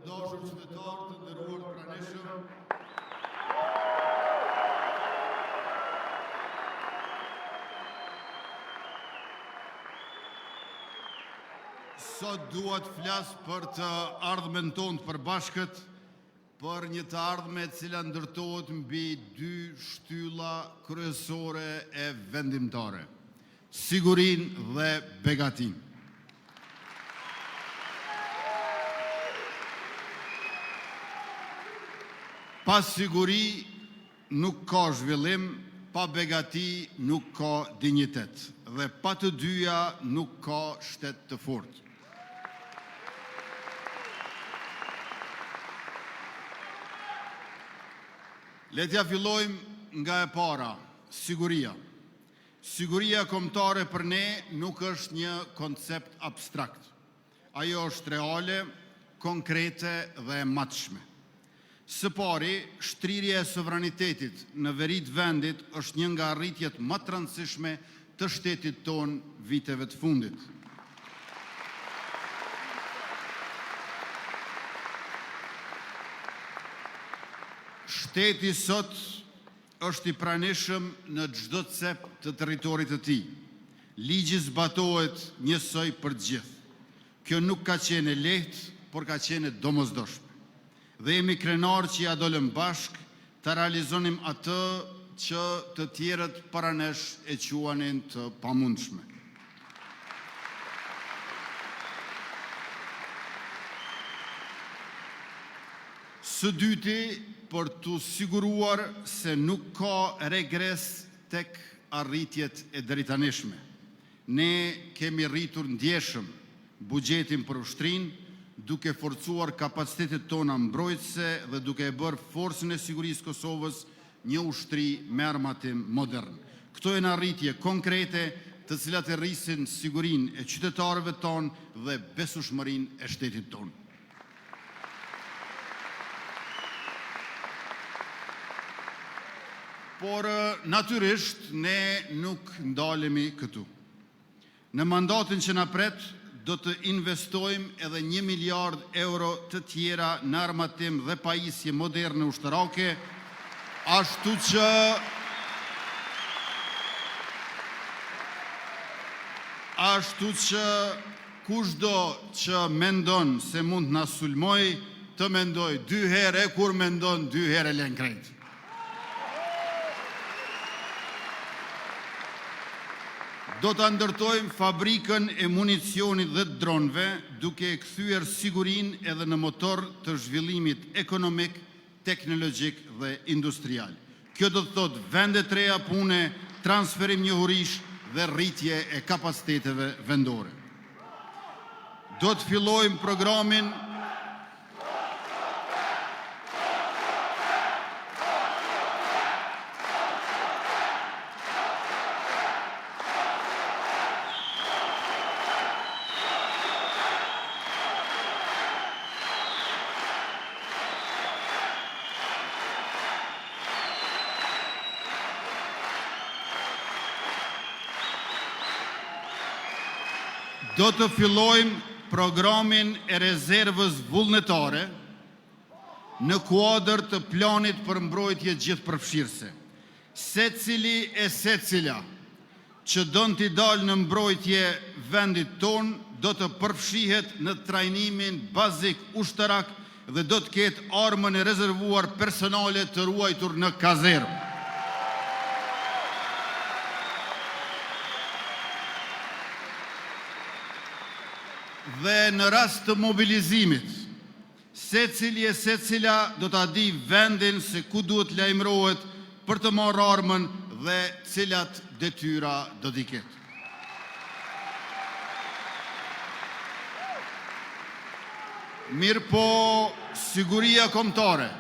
dashur qytetar të nderuar të pranishëm, sot dua të flas për të ardhmen tonë të përbashkët, për një të ardhme e cila ndërtohet mbi dy shtylla kryesore e vendimtare: sigurinë dhe begatinë. Pa siguri nuk ka zhvillim, pa begati nuk ka dinjitet, dhe pa të dyja nuk ka shtet të fortë. Le t'ja fillojmë nga e para, siguria. Siguria kombëtare për ne nuk është një koncept abstrakt. Ajo është reale, konkrete dhe e matshme. Së pari, shtrirja e sovranitetit në veri të vendit është një nga arritjet më të rëndësishme të shtetit tonë viteve të fundit. Shteti sot është i pranishëm në çdo cep të territorit të tij. Ligji zbatohet njësoj për të gjithë. Kjo nuk ka qenë e lehtë, por ka qenë domosdoshme. Dhe jemi krenar që ja dolëm bashk të realizonim atë që të tjerët para nesh e quanin të pamundshme. Së dyti, për të siguruar se nuk ka regres tek arritjet e drejtanishme. Ne kemi rritur ndjeshëm buxhetin për ushtrinë, duke forcuar kapacitetet tona mbrojtëse dhe duke e bërë forcën e sigurisë Kosovës një ushtri me armatim modern. Këto janë arritje konkrete të cilat e rrisin sigurinë e qytetarëve tonë dhe besueshmërinë e shtetit tonë. Por natyrisht ne nuk ndalemi këtu. Në mandatin që na pret, do të investojmë edhe 1 miliard euro të tjera në armatim dhe pajisje moderne ushtarake, ashtu që kushdo që mendon se mund të na sulmoj, të mendoj 2 herë, e kur mendon 2 herë lën krejt. Do të ndërtojmë fabrikën e municionit dhe dronëve, duke e kthyer sigurinë edhe në motor të zhvillimit ekonomik, teknologjik dhe industrial. Kjo do të thotë vende të reja pune, transferim njohurish dhe rritje e kapaciteteve vendore. Do të fillojmë programin programin e rezervës vullnetare në kuadër të planit për mbrojtje gjithëpërfshirëse. Secili e secila që don t'i dalë në mbrojtje vendit ton do të përfshihet në trajnimin bazik ushtarak dhe do të ketë armën e rezervuar personale të ruajtur në kazermë. Dhe në rast të mobilizimit, secili e secila do ta di vendin se ku duhet lajmërohet për të marrë armën dhe cilat detyra do t'i ketë. Mirë po, siguria kombëtare.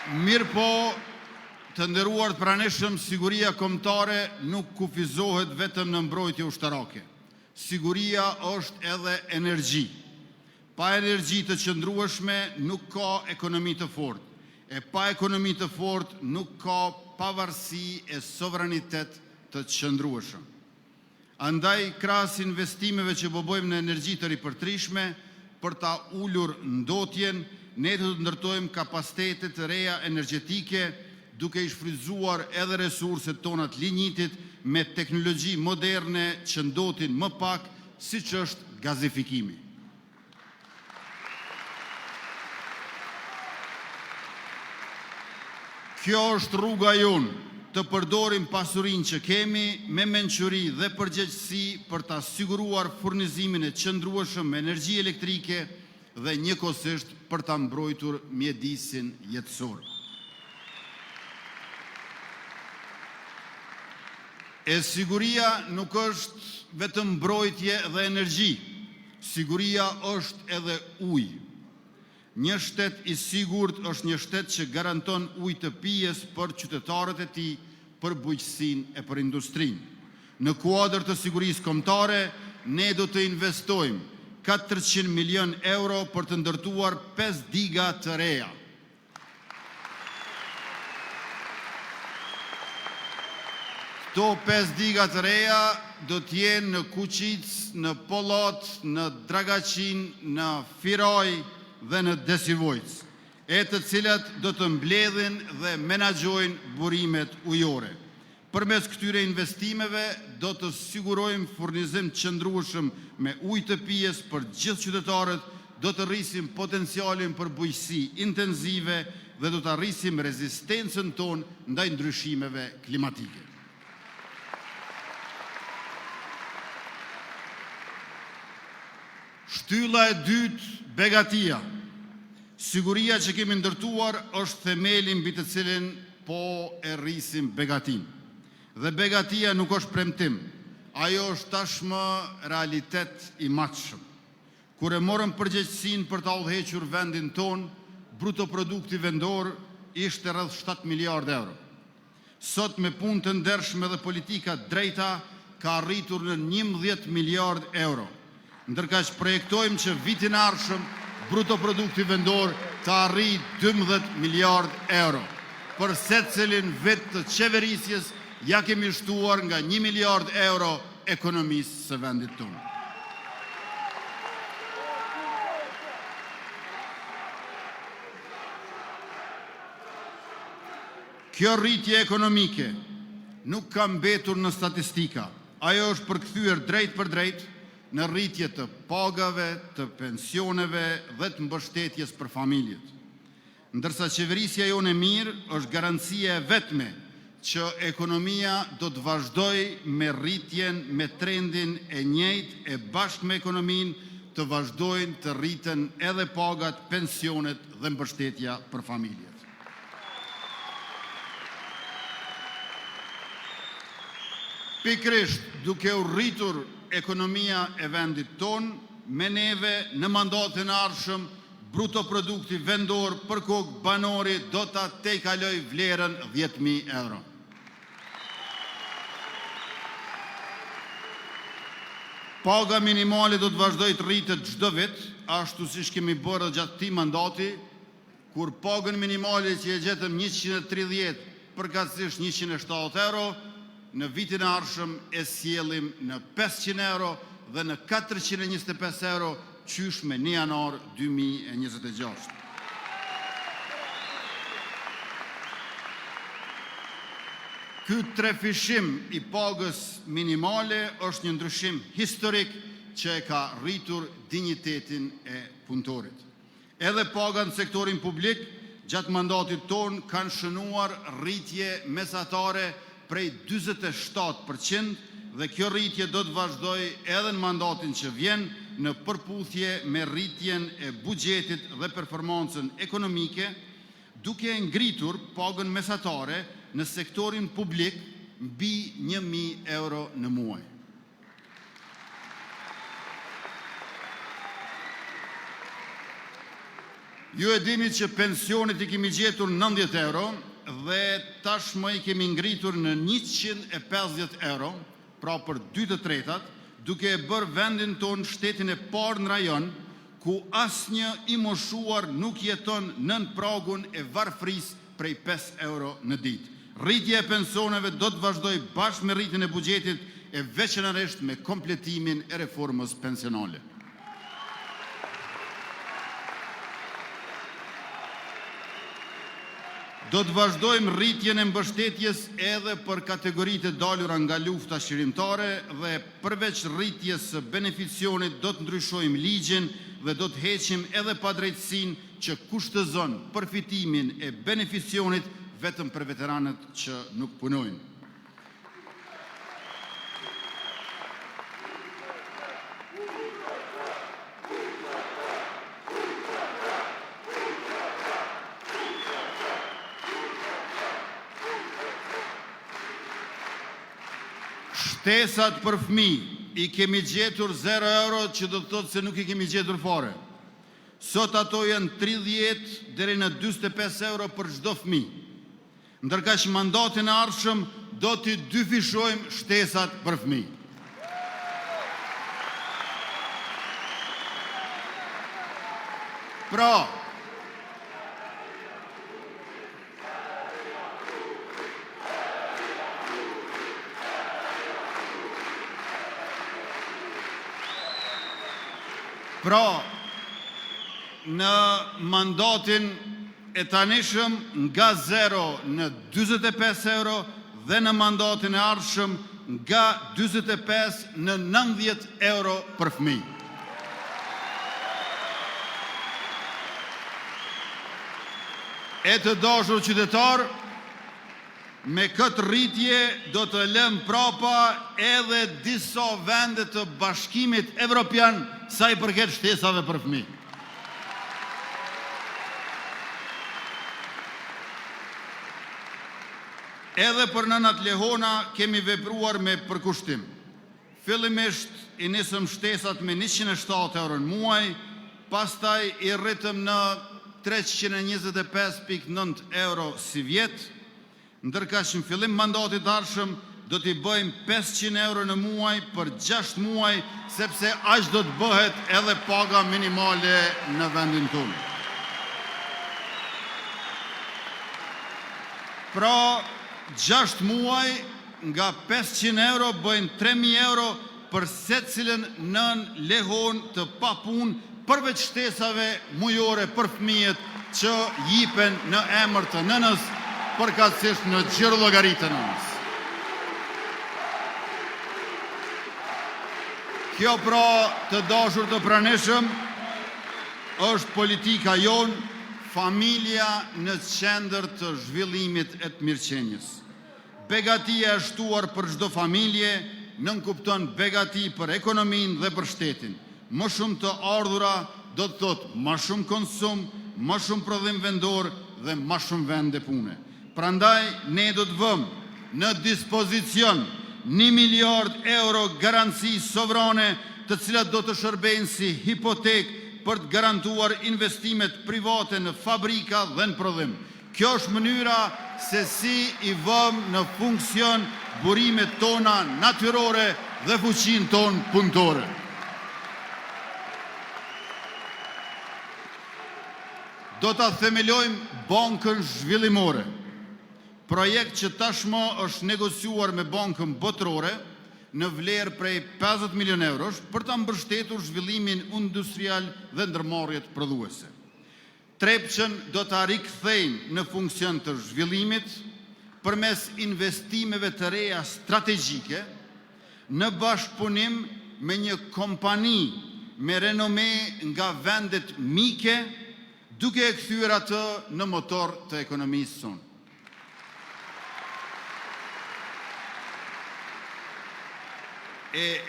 Mirë po, të nderuar të pranishëm, siguria kombëtare nuk kufizohet vetëm në mbrojtje ushtarake. Siguria është edhe energji. Pa energji të qëndrueshme nuk ka ekonomi të fortë. e pa ekonomi të fortë nuk ka pavarësi e sovranitet të qëndrueshëm. Andaj, krahas investimeve që bëjmë në energji të ripërtrishme, për ta ulur ndotjen, ne do të ndërtojmë kapacitete të reja energjetike, duke i shfrytzuar edhe resurset tona të lignitit me teknologji moderne që ndotin më pak, siç është gazifikimi. Kjo është rruga jonë, të përdorim pasurinë që kemi me mençuri dhe përgjegjësi për ta siguruar furnizimin e qëndrueshëm me energji elektrike dhe njëkohësisht për ta mbrojtur mjedisin jetësor. E siguria nuk është vetëm mbrojtje dhe energji, siguria është edhe ujë. Një shtet i sigurt është një shtet që garanton ujë të pijes për qytetarët e tij, për bujqësinë e për industrinë. Në kuadër të sigurisë kombëtare, ne do të investojmë 400 milion euro për të ndërtuar 5 diga të reja. Këto 5 diga të reja do të jenë në Kuqic, në Pollot, në Dragaqin, në Firaj dhe në Desivojc, e të cilat do të mbledhin dhe menaxhojnë burimet ujore. Përmes këtyre investimeve do të sigurojmë furnizim qëndrueshëm me ujë të pijes për gjithë qytetarët, do të rrisim potencialin për bujqësi intenzive dhe do të arrisim rezistencën tonë ndaj ndryshimeve klimatike. Shtylla e dytë, begatia. Siguria që kemi ndërtuar është themeli mbi të cilin po e rrisim begatin. Dhe begatia nuk është premtim, ajo është tashmë realitet i matshëm. Kur e morëm përgjegjësinë për ta udhëhequr vendin ton, bruto produkti vendor ishte rreth 7 miliardë euro. Sot me punë të ndershme dhe politika drejta ka arritur në 11 miliardë euro. Ndërka që projektojmë që vitin e ardhshëm bruto produkti vendor të arrijë 12 miliardë euro. Për secilin vit të qeverisjes ja kemi shtuar nga 1 miliardë euro ekonomisë së vendit tonë. Kjo rritje ekonomike nuk ka mbetur në statistika. Ajo është përkthyer drejt për drejt në rritje të pagave, të pensioneve dhe të mbështetjes për familjet. Ndërsa qeverisja jonë e mirë është garancia e vetme që ekonomia do të vazhdoj me rritjen, me trendin e njëjtë e bashkë me ekonominë të vazhdojnë të rriten edhe pagat, pensionet dhe mbështetja për familjet. Pikrisht duke u rritur ekonomia e vendit ton, me neve në mandatin e ardhshëm, bruto produkti vendor për kokë banori do ta tejkaloj vlerën 10.000 euro. Paga minimale do të vazhdoj të rritet çdo vit, ashtu siç kemi bërë gjatë këtij mandati, kur pagën minimale që e gjetëm 130, përkatësisht 170 euro, në vitin e ardhshëm e sjellim në 500 euro dhe në 425 euro qysh me 1 janar 2026. Ky trefishim i pagës minimale është një ndryshim historik që e ka rritur dinjitetin e punëtorit. Edhe paga në sektorin publik gjatë mandatit ton kanë shënuar rritje mesatare prej 47% dhe kjo rritje do të vazhdoj edhe në mandatin që vjen në përputhje me rritjen e buxhetit dhe performancën ekonomike, duke ngritur pagën mesatare në sektorin publik mbi 1.000 euro në muaj. Ju e dini që pensionit i kemi gjetur 90 euro dhe tashmë i kemi ngritur në 150 euro, pra për 2/3, duke e bërë vendin ton shtetin e parë në rajon, ku asnjë i moshuar nuk jeton nën pragun e varfërisë prej 5 euro në ditë. Rritja e pensioneve do të vazhdoj bashkë me rritjen e buxhetit e veçanërisht me kompletimin e reformës pensionale. Do të vazhdojmë rritjen e mbështetjes edhe për kategoritë e dalura nga lufta shërimtare dhe përveç rritjes së beneficionit do të ndryshojmë ligjin dhe do të heqim edhe padrejtësinë që kushtozon përfitimin e beneficionit vetëm për veteranët që nuk punojnë. Shtesat për fëmijë i kemi gjetur 0 euro, që do të thotë se nuk i kemi gjetur fare. Sot ato janë 30 deri në 45 euro për çdo fëmijë. Ndërkaq mandatin e ardhshëm do t'i dyfishojmë shtesat për fëmijë. Pra, në mandatin e tanishëm nga 0 në 45 euro dhe në mandatin e ardhshëm nga 45 në 90 euro për fëmijë. E të dashur qytetar, me këtë rritje do të lëm prapa edhe disa vende të Bashkimit Evropian sa i përket shtesave për fëmijë. Edhe për nënat lehona kemi vepruar me përkushtim. Fillimisht i nisëm shtesat me 107 euro në muaj, pastaj i rritëm në 325.9 euro si vjet, ndërka që në fillim mandatit ardhshëm do t'i bëjmë 500 euro në muaj për 6 muaj, sepse aq do të bëhet edhe paga minimale në vendin tonë. Pra, 6 muaj nga 500 euro bëjnë 3.000 euro për secilën nën lehon të papun, përveç shtesave mujore për fëmijët që jipen në emër të nënës, përkatësisht në gjiro llogaritë të nënës. Kjo pra, të dashur të pranishëm, është politika jonë, familja në qendër të zhvillimit e të mirëqenjes. Begatia e shtuar për çdo familje nënkupton begati për ekonominë dhe për shtetin. Më shumë të ardhura do të thotë më shumë konsum, më shumë prodhim vendor dhe më shumë vende pune. Prandaj ne do të vëmë në dispozicion 1 miliard euro garanci sovrane, të cilat do të shërbejnë si hipotekë për të garantuar investimet private në fabrika dhe në prodhim. Kjo është mënyra se si i vëmë në funksion burimet tona natyrore dhe fuqinë tonë punëtore. Do të themelojmë bankën zhvillimore, projekt që tashmë është negociuar me bankën botërore në vlerë prej 50 milion eurosh për të mbështetur zhvillimin industrial dhe ndërmarrjet prodhuese. Trepçën do të rikthejmë në funksion të zhvillimit përmes investimeve të reja strategjike në bashkëpunim me një kompani me renome nga vendet mike, duke e kthyer atë në motor të ekonomisë sonë.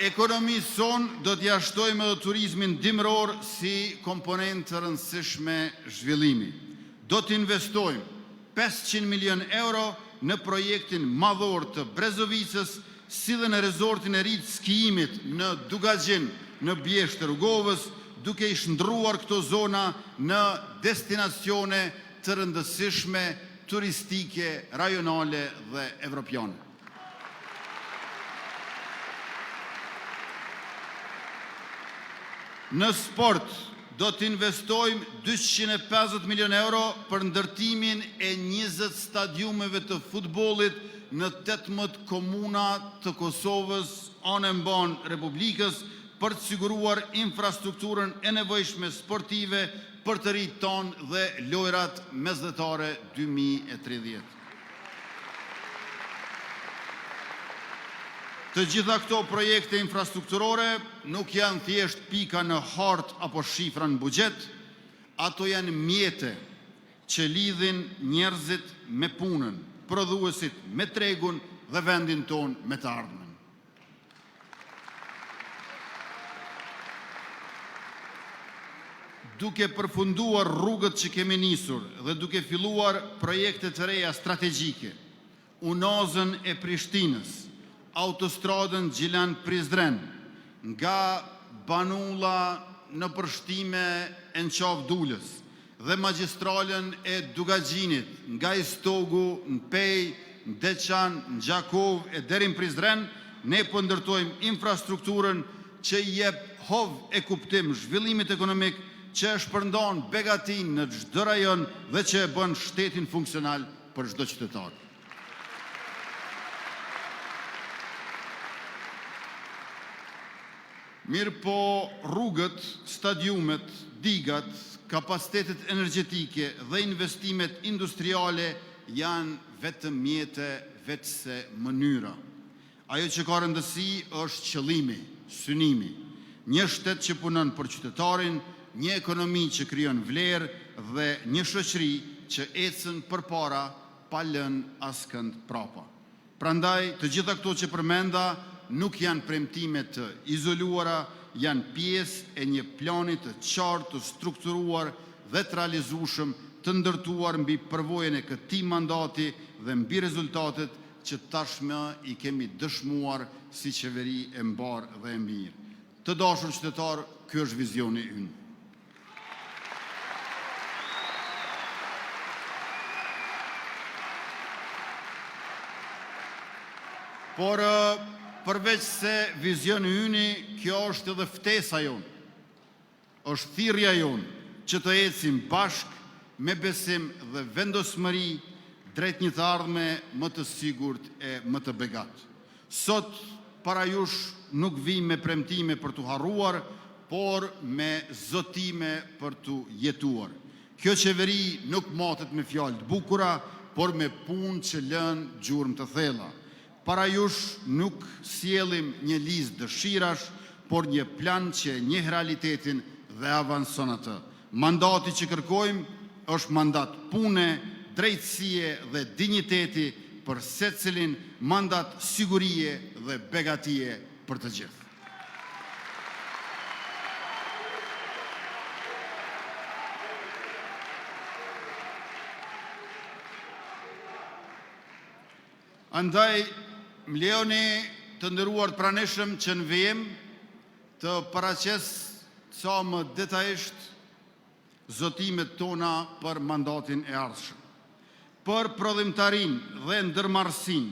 Ekonomisë sonë do t'ja shtojmë edhe turizmin dimror si komponent të rëndësishme zhvillimi. Do t'investojmë 500 milion euro në projektin madhor të Brezovicës, si dhe në rezortin e ri të skijimit në Dugagjin në Bjeshtë të Rrugovës, duke i shndruar këto zona në destinacione të rëndësishme turistike, rajonale dhe evropiane. Në sport, do të investojmë 250 milion euro për ndërtimin e 20 stadiumeve të futbollit në 18 komuna të Kosovës, anë e mbanë Republikës, për të siguruar infrastrukturën e nevojshme sportive për të rinjtë tonë dhe lojrat mesdhetare 2030. Të gjitha këto projekte infrastrukturore nuk janë thjesht pika në hartë apo shifra në buxhet, ato janë mjete që lidhin njerëzit me punën, prodhuesit me tregun dhe vendin tonë me të ardhmen. Duke përfunduar rrugët që kemi nisur dhe duke filluar projekte të reja strategjike, unazën e Prishtinës, autostradën Gjilan-Prizren, nga Banulla në përshime e në qafë Dullës, dhe magistralen e Dugagjinit, nga Istogu, në Pej, në Deçan, në Gjakov e deri në Prizren, ne ndërtojmë infrastrukturën që jep hov e kuptim zhvillimit ekonomik, që e shpërndon begatin në çdo rajon dhe që e bën shtetin funksional për çdo qytetar. Mirë po rrugët, stadiumet, digat, kapacitetet energjetike dhe investimet industriale janë vetëm mjete, vetëse mënyra. Ajo që ka rëndësi është qëllimi, synimi, një shtet që punon për qytetarin, një ekonomi që krijon vlerë dhe një shoqëri që ecën përpara pa lënë askënd prapa. Prandaj, të gjitha këto që përmenda nuk janë premtime të izoluara, janë pjesë e një plani të qartë, të strukturuar dhe të realizueshëm, të ndërtuar mbi përvojën e këtij mandati dhe mbi rezultatet që tashmë i kemi dëshmuar si qeveri e mbarë dhe e mirë. Të dashur qytetar, ky është vizioni ynë. Por përveç se vizioni ynë, kjo është edhe ftesa jonë, është thirrja jonë që të ecim bashkë me besim dhe vendosmëri drejt një të ardhme më të sigurt e më të begat. Sot para jush nuk vim me premtime për të harruar, por me zotime për të jetuar. Kjo qeveri nuk matet me fjalë të bukura, por me punë që lën gjurmë të thella. Para jush nuk sjellim një listë dëshirash, por një plan që njeh realitetin dhe avanson atë. Mandati që kërkojmë është mandat pune, drejtësie dhe dinjiteti për secilin, mandat sigurie dhe begatie për të gjithë. Andaj, më lejoni të nderuar pranishëm që në vijim të paraqes sa më detajisht zotimet tona për mandatin e ardhshëm. Për prodhimtarin dhe ndërmarrësin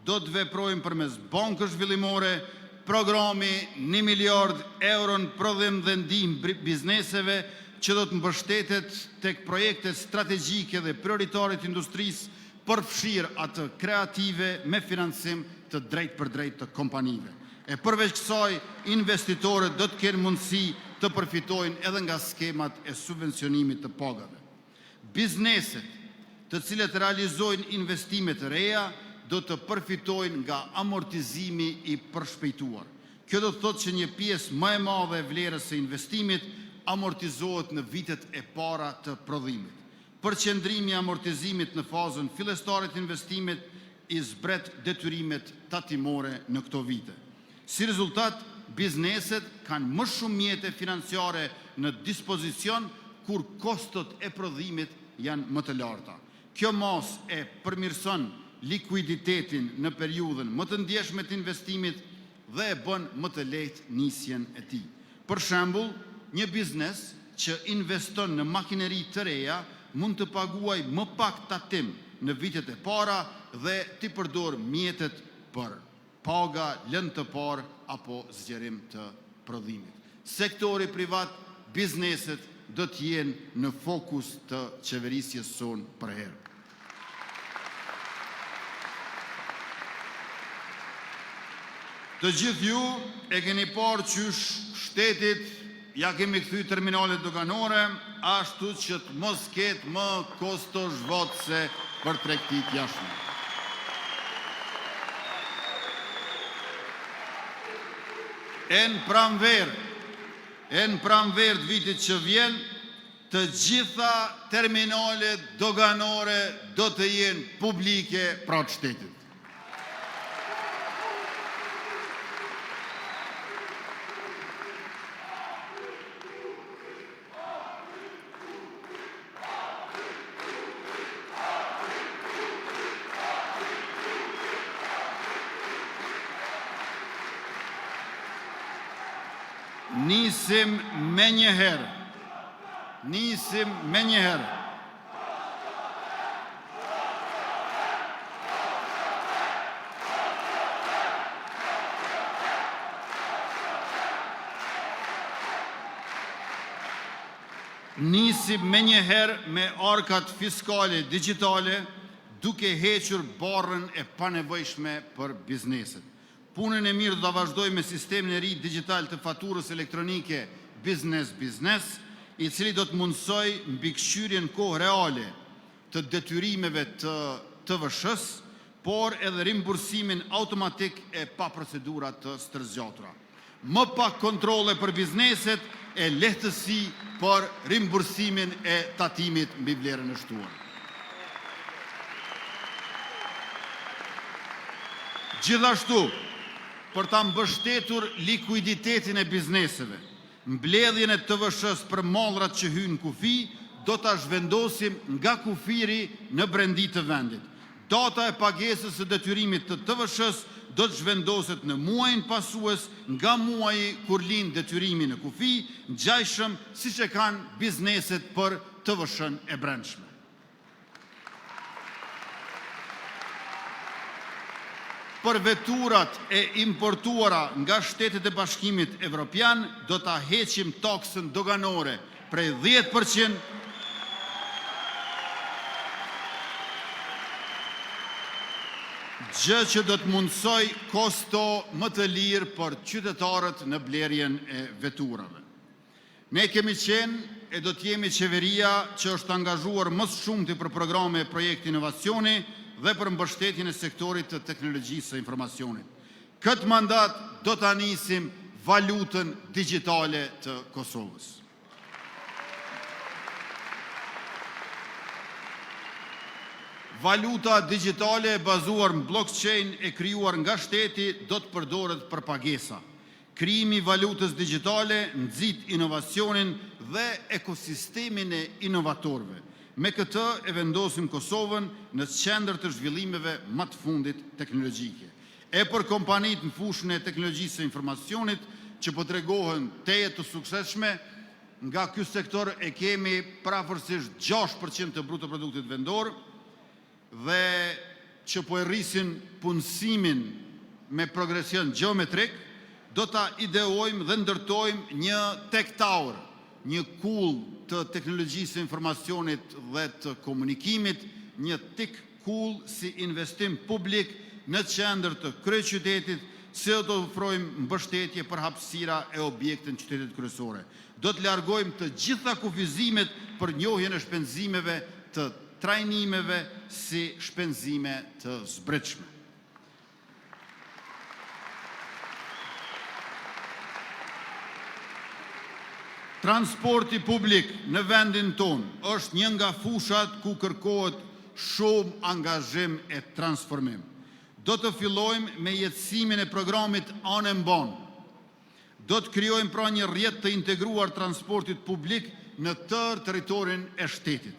do të veprojmë përmes bankës zhvillimore, programi 1 miliard euro në prodhim dhe ndihmë bizneseve që do të mbështetet tek projekte strategjike dhe prioritare të industrisë, përfshirë atë kreative me financim të drejt për drejt të kompanive. E përveç kësaj, investitorët do të kenë mundësi të përfitojnë edhe nga skemat e subvencionimit të pagave. Bizneset të cilët realizojnë investimet të reja do të përfitojnë nga amortizimi i përshpejtuar. Kjo do të thotë që një pjesë më e madhe e vlerës së investimit amortizohet në vitet e para të prodhimit. Përqendrimi i amortizimit në fazën fillestare të investimit i zbret detyrimet tatimore në këto vite. Si rezultat, bizneset kanë më shumë mjete financiare në dispozicion kur kostot e prodhimit janë më të larta. Kjo mas e përmirëson likuiditetin në periudhën më të ndjeshme të investimit dhe e bën më të lehtë nisjen e tij. Për shembull, një biznes që investon në makineri të reja mund të paguaj më pak tatim në vitet e para dhe t'i përdor mjetet për paga, lënë të parë apo zgjerim të prodhimit. Sektori privat, bizneset do të jenë në fokus të qeverisjes sonë përherë. Të gjithë ju e keni parë qysh shtetit ja kemi kthy terminalet doganore, ashtu që të mos ketë më kosto zhvotëse për tregtit jashtme. E në pranverë të vitit që vjen, të gjitha terminalet doganore do të jenë publike pra të shtetit. Nisim me njëherë. Nisim me njëherë me arkat fiskale digitale, duke hequr barrën e panevojshme për bizneset. Punën e mirë do ta vazhdoj me sistemin e ri digital të faturës elektronike Business, i cili do të mundsoj mbikëqyrjen kohë reale të detyrimeve të TVSH-s, por edhe rimbursimin automatik e pa procedura të stërзgjatura. Më pak kontrolle për bizneset e lehtësi për rimbursimin e tatimit mbi vlerën e shtuar. Gjithashtu, për ta mbështetur likuiditetin e bizneseve, mbledhjen e TVSH-s për mallrat që hyjnë kufi, do ta zhvendosim nga kufiri në brendi të vendit. Data e pagesës së detyrimit të TVSH-s do të zhvendoset në muajin pasues nga muaji kur lind detyrimi në kufi, ngjajshëm siç e kanë bizneset për TVSH-n e brendshme. Për veturat e importuara nga Shtetet e Bashkimit Evropian, do ta heqim taksën doganore prej 10%, gjë që do të mundsoj kosto më të lirë për qytetarët në blerjen e veturave. Ne kemi qenë e do të jemi qeveria që është angazhuar më shumë për programe e projekte inovacioni dhe për mbështetjen e sektorit të teknologjisë së informacionit. Këtë mandat do ta nisim valutën digjitale të Kosovës. Valuta digjitale e bazuar në blockchain e krijuar nga shteti do të përdoret për pagesa. Krijimi i valutës digjitale nxit inovacionin dhe ekosistemin e inovatorëve. Me këtë e vendosim Kosovën në qendër të zhvillimeve më të fundit teknologjike. E për kompanitë në fushën e teknologjisë së informacionit që po tregohen teje të suksesshme, nga ky sektor e kemi prafërsisht 6% të bruto produktit vendor dhe që po e rrisin punësimin me progresion geometrik, do ta ideojmë dhe ndërtojmë një tech tower, një kull të teknologjisë së informacionit dhe të komunikimit, një tech kull si investim publik në qendër të kryeqytetit, se do të ofrojmë mbështetje për hapësira e objekte në qytetet kryesore. Do të largojmë të gjitha kufizimet për njohjen e shpenzimeve të trajnimeve si shpenzime të zbritshme. Transporti publik në vendin tonë është një nga fushat ku kërkohet shumë angazhim e transformim. Do të fillojmë me jetësimin e programit Anë Mban. Do të krijojmë pra një rrjet të integruar transportit publik në tërë territorin e shtetit.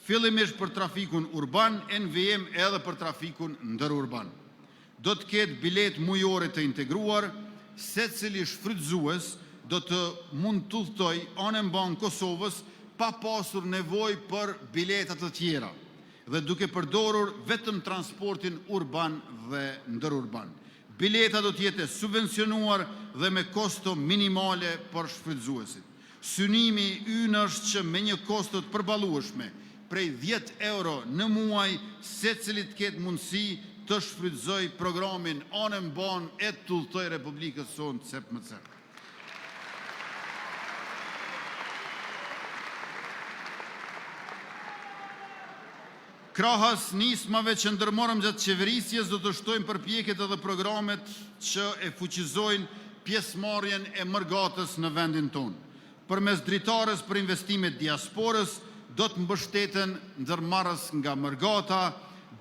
Fillimisht për trafikun urban, NVM edhe për trafikun ndërurban. Do të ketë bilet mujore të integruar, secili shfrytëzues do të mund të udhtoj Anë Mban Kosovës pa pasur nevojë për bileta të tjera dhe duke përdorur vetëm transportin urban dhe ndërurban. Bileta do të jetë subvencionuar dhe me kosto minimale për shfrytëzuesit. Synimi ynë është që me një kostot përballueshme, prej 10 euro në muaj, secilit ketë mundësi të shfrytëzoj programin anën ban e të udhëtoj Republikës sonë cep më cep. Krahas nismave që ndërmorëm gjatë qeverisjes, do të shtojmë përpjekjet edhe programet që e fuqizojnë pjesëmarrjen e mërgatës në vendin tonë. Përmes dritares për investimet diasporës, do të mbështeten ndërmarrës nga mërgata,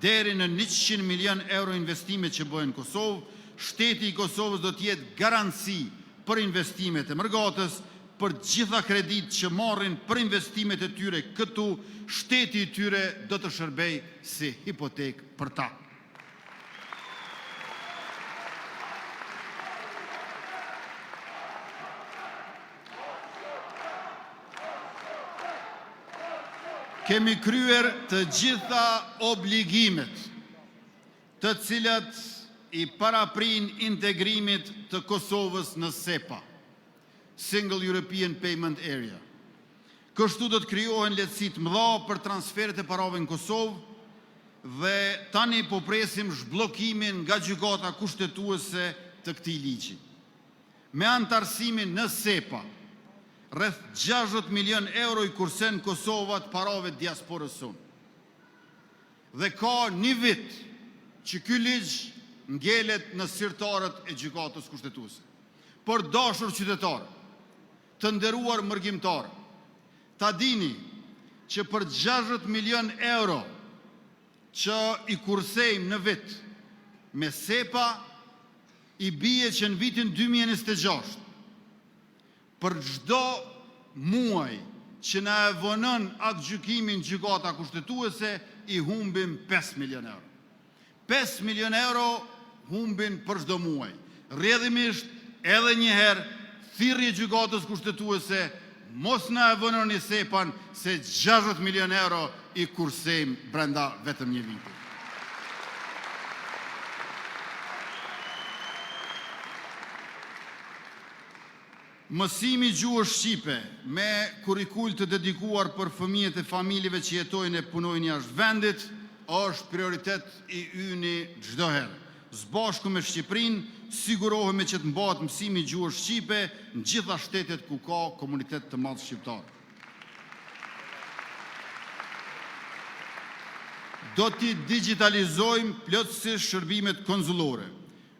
deri në 100 milion euro investimet që bëhen në Kosovë. Shteti i Kosovës do të jetë garanci për investimet e mërgatës, për gjitha kredit që marrin për investimet e tyre këtu, shteti i tyre do të shërbej si hipotek për ta. Kemi kryer të gjitha obligimet, të cilat i paraprin integrimit të Kosovës në SEPA, Single European Payment Area. Kështu do të krijohen lehtësi të mëdha për transferet e parave në Kosovë dhe tani po presim zhbllokimin nga gjykata kushtetuese të këtij ligji. Me antarësimin në SEPA, rreth 60 milion euro i kursen Kosova të parave të diasporës sonë. Dhe ka një vit që ky ligj ngelet në sirtarët e gjykatës kushtetuese. Por dashur qytetarë, të nderuar mërgjimtarë, ta dini që për 60 milion euro që i kursejmë në vit me SEPA, i bie që në vitin 2026, për çdo muaj që na e vonon atë gjykimin gjykata kushtetuese, i humbim 5 milion euro. 5 milion euro humbin për çdo muaj. Rrjedhimisht edhe një herë thirrje gjykatës kushtetuese, mos na e vononi SEPA-n se 60 milion euro i kursejmë brenda vetëm një viti. Mësimi gjuhës shqipe me kurrikul të dedikuar për fëmijët e familjeve që jetojnë e punojnë jashtë vendit është prioritet i yni çdo herë. Së bashku me Shqipërinë, sigurohemi që të mbahet mësimi i gjuhës shqipe në gjitha shtetet ku ka komunitet të madh shqiptar. Do t'i digitalizojmë plotësisht shërbimet konzullore.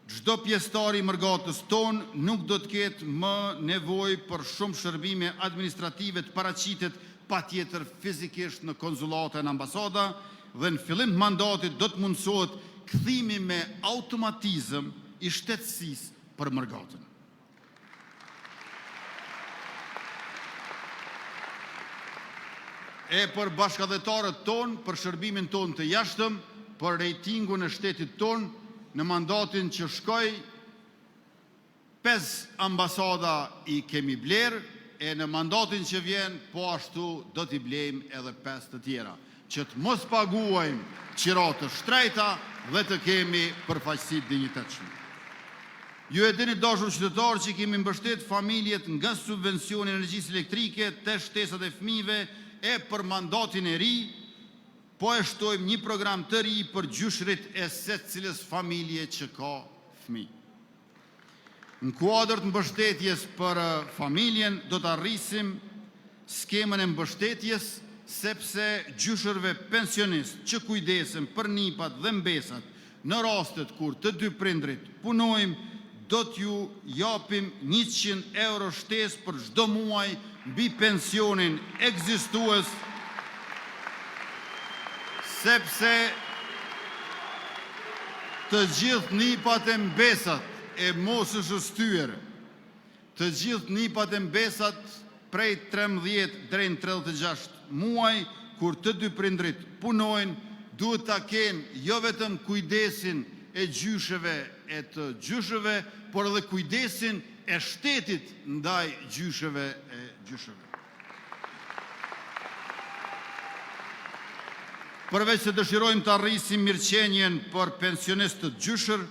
Çdo pjesëtar i mërgatës tonë nuk do të ketë më nevojë për shumë shërbime administrative të paraqitet patjetër fizikisht në konzullate në ambasada dhe në fillim të mandatit do të mundësohet kthimi me automatizëm i shtetësisë për mërgatën. E për bashkëdhetarët tonë, për shërbimin tonë të jashtëm, për rejtingun e shtetit tonë, në mandatin që shkoj, 5 ambasada i kemi blerë, e në mandatin që vjen, po ashtu do t'i blejmë edhe 5 të tjera, që të mos paguajmë qiratë shtrejta dhe të kemi përfaqësi dinjitetshme. Ju e dini dashur qytetarë që kemi mbështet familjet nga subvencioni i energjisë elektrike te shtesat e fëmijëve e për mandatin e ri, po e shtojmë një program të ri për gjyshrit e secilës familje që ka fëmijë. Në kuadër të mbështetjes për familjen do të arrisim skemën e mbështetjes, sepse gjyshërve pensionist që kujdesen për nipat dhe mbesat në rastet kur të dy prindrit punojmë, do t'ju japim 100 euro shtesë për çdo muaj mbi pensionin ekzistues, sepse të gjithë nipat e mbesat e mosës së shtyr, të gjithë nipat e mbesat prej 13 deri në 36 muaj, kur të dy prindrit punojnë, duhet ta kenë jo vetëm kujdesin e gjyshëve e të gjyshëve, por edhe kujdesin e shtetit ndaj gjyshëve e gjyshëve. Përveç se dëshirojmë të arrisim mirëqenjen për pensionistët gjyshër,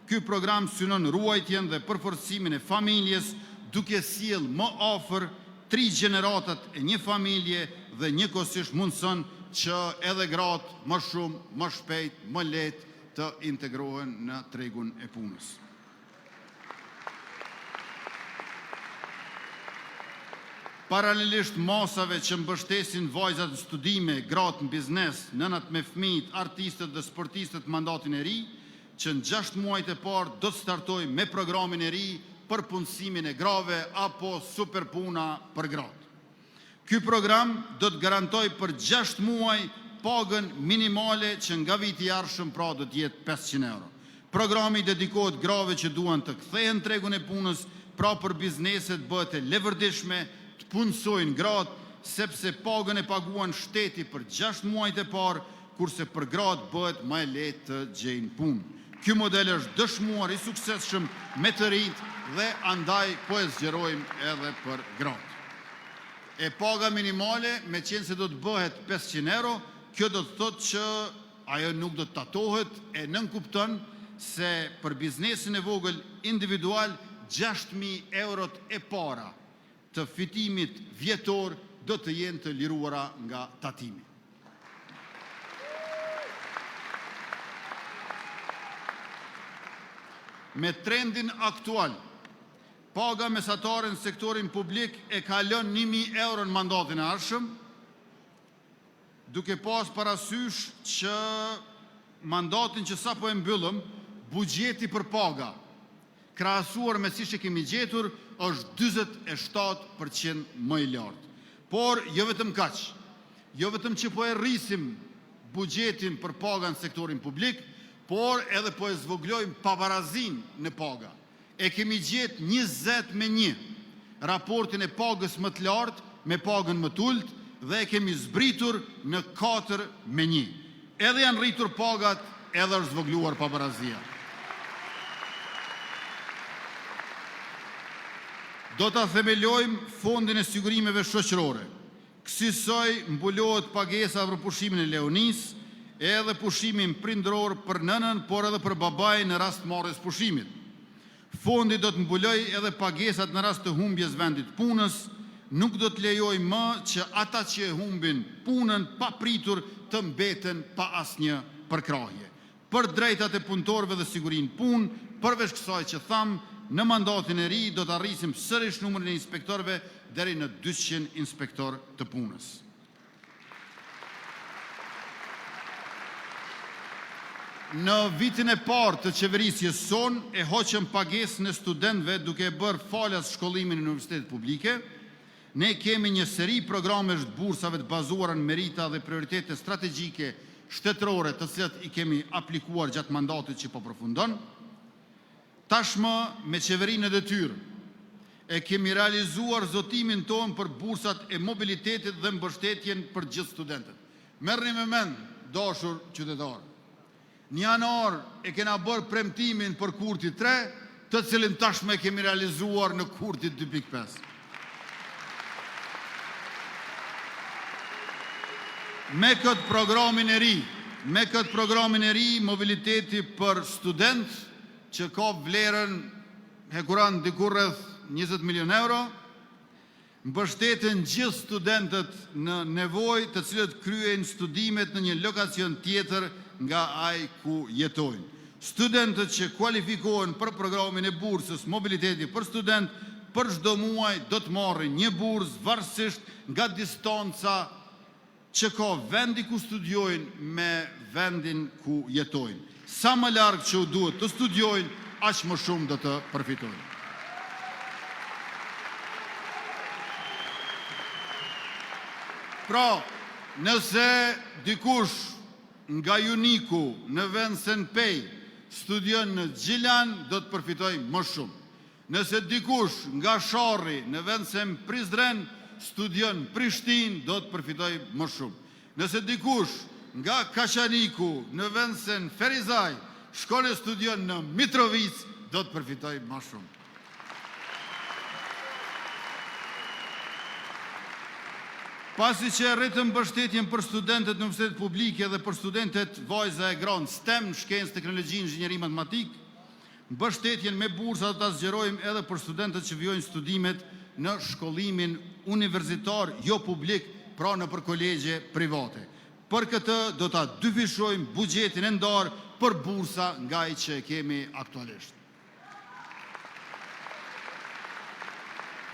ky program synon ruajtjen dhe përforcimin e familjes, duke sjellë më afër 3 gjeneratat e një familje dhe njëkohësisht mundëson që edhe gratë më shumë, më shpejt, më lehtë të integrohen në tregun e punës. Paralelisht masave që mbështesin vajzat në studime, gratë në biznes, nënat me fëmijët, artistët dhe sportistët mandatin e ri, që në 6 muajt e parë do të startoj me programin e ri për punësimin e grave apo superpuna për gratë. Ky program do të garantoj për 6 muaj pagën minimale që nga viti i ardhshëm pra do të jetë 500 euro. Programi dedikohet grave që duan të kthehen në tregun e punës, pra për bizneset bëhet e levërdishme të punësojnë gratë, sepse pagën e paguan shteti për 6 muajt e parë, kurse për gratë bëhet më e lehtë të gjejnë punë. Ky model është dëshmuar i suksesshëm me të rinjt dhe andaj po e zgjerojmë edhe për gratë. E paga minimale, me qenë se do të bëhet 500 euro, kjo do të thotë që ajo nuk do të tatohet e nënkupton se për biznesin e vogël individual 6.000 eurot e para të fitimit vjetor do të jenë të liruara nga tatimi. Me trendin aktual, paga mesatare në sektorin publik e kalon 1.000 euro në mandatin e ardhshëm, duke pas parasysh që mandatin që sapo e mbyllëm, buxheti për paga, krahasuar me siç e kemi gjetur, është 47% më i lartë. Por jo vetëm kaq, jo vetëm që po e rrisim buxhetin për paga në sektorin publik, por edhe po e zvoglojmë pabarazin në paga. E kemi gjetë 20-1 raportin e pagës më të lartë me pagën më të ulët dhe e kemi zbritur në 4-1. Edhe janë rritur pagat, edhe është zvogluar pabarazia. Do të themelojmë fondin e sigurimeve shoqërore. Kësaj mbulohet pagesa për pushimin e Leonis, edhe pushimin prindëror për nënën, por edhe për babain në rast marrjes pushimit. Fondi do të mbuloj edhe pagesat në rast të humbjes vendit punës, nuk do të lejoj më që ata që e humbin punën pa pritur të mbeten pa asnjë përkrahje. Për drejtat e punëtorëve dhe sigurinë punë, përveç kësaj që tham, në mandatin e ri do të arrisim sërish numrin e inspektorëve deri në 200 inspektor të punës. Në vitin e parë të qeverisjes son e hoqëm pagesën e studentëve duke bërë falas shkollimin në universitetet publike. Ne kemi një seri programesh të bursave të bazuara në merita dhe prioritete strategjike shtetërore të cilat i kemi aplikuar gjatë mandatit që po përfundon. Tashmë me qeverinë e detyrë e kemi realizuar zotimin tonë për bursat e mobilitetit dhe mbështetjen për gjithë studentët. Merrni me mend, dashur qytetarë. Në janar e kena bërë premtimin për kurti 3, të cilin tashmë e kemi realizuar në kurti 2.5. Me këtë programin e ri, mobiliteti për student, që ka vlerën hekuran dikur rreth 20 milion euro, mbështeten gjithë studentët në nevojë të cilët kryejnë studimet në një lokacion tjetër nga ai ku jetojnë. Studentët që kualifikohen për programin e bursës mobiliteti për student, për çdo muaj do të marrin një bursë varësisht nga distanca që ka vendi ku studiojnë me vendin ku jetojnë. Sa më larg që u duhet të studiojnë, aq më shumë do të përfitojnë. Pra, nëse dikush nga Juniku në vend se në Pej studion në Gjilan, do të përfitojë më shumë. Nëse dikush nga Sharri në vend se në Prizren studion në Prishtinë, do të përfitojë më shumë. Nëse dikush nga Kashaniku në vend se në Ferizaj shkon e studion në Mitrovic, do të përfitojë më shumë. Pasi që rritëm mbështetjen për studentët në universitetet publike dhe për studentet vajza e granë STEM, shkencë, teknologji, inxhinieri, matematik, mbështetjen me bursa do ta zgjerojmë edhe për studentët që vijojnë studimet në shkollimin universitar jo publik, pra në për kolegje private. Për këtë do ta dyfishojmë buxhetin e ndarë për bursa nga ai që kemi aktualisht.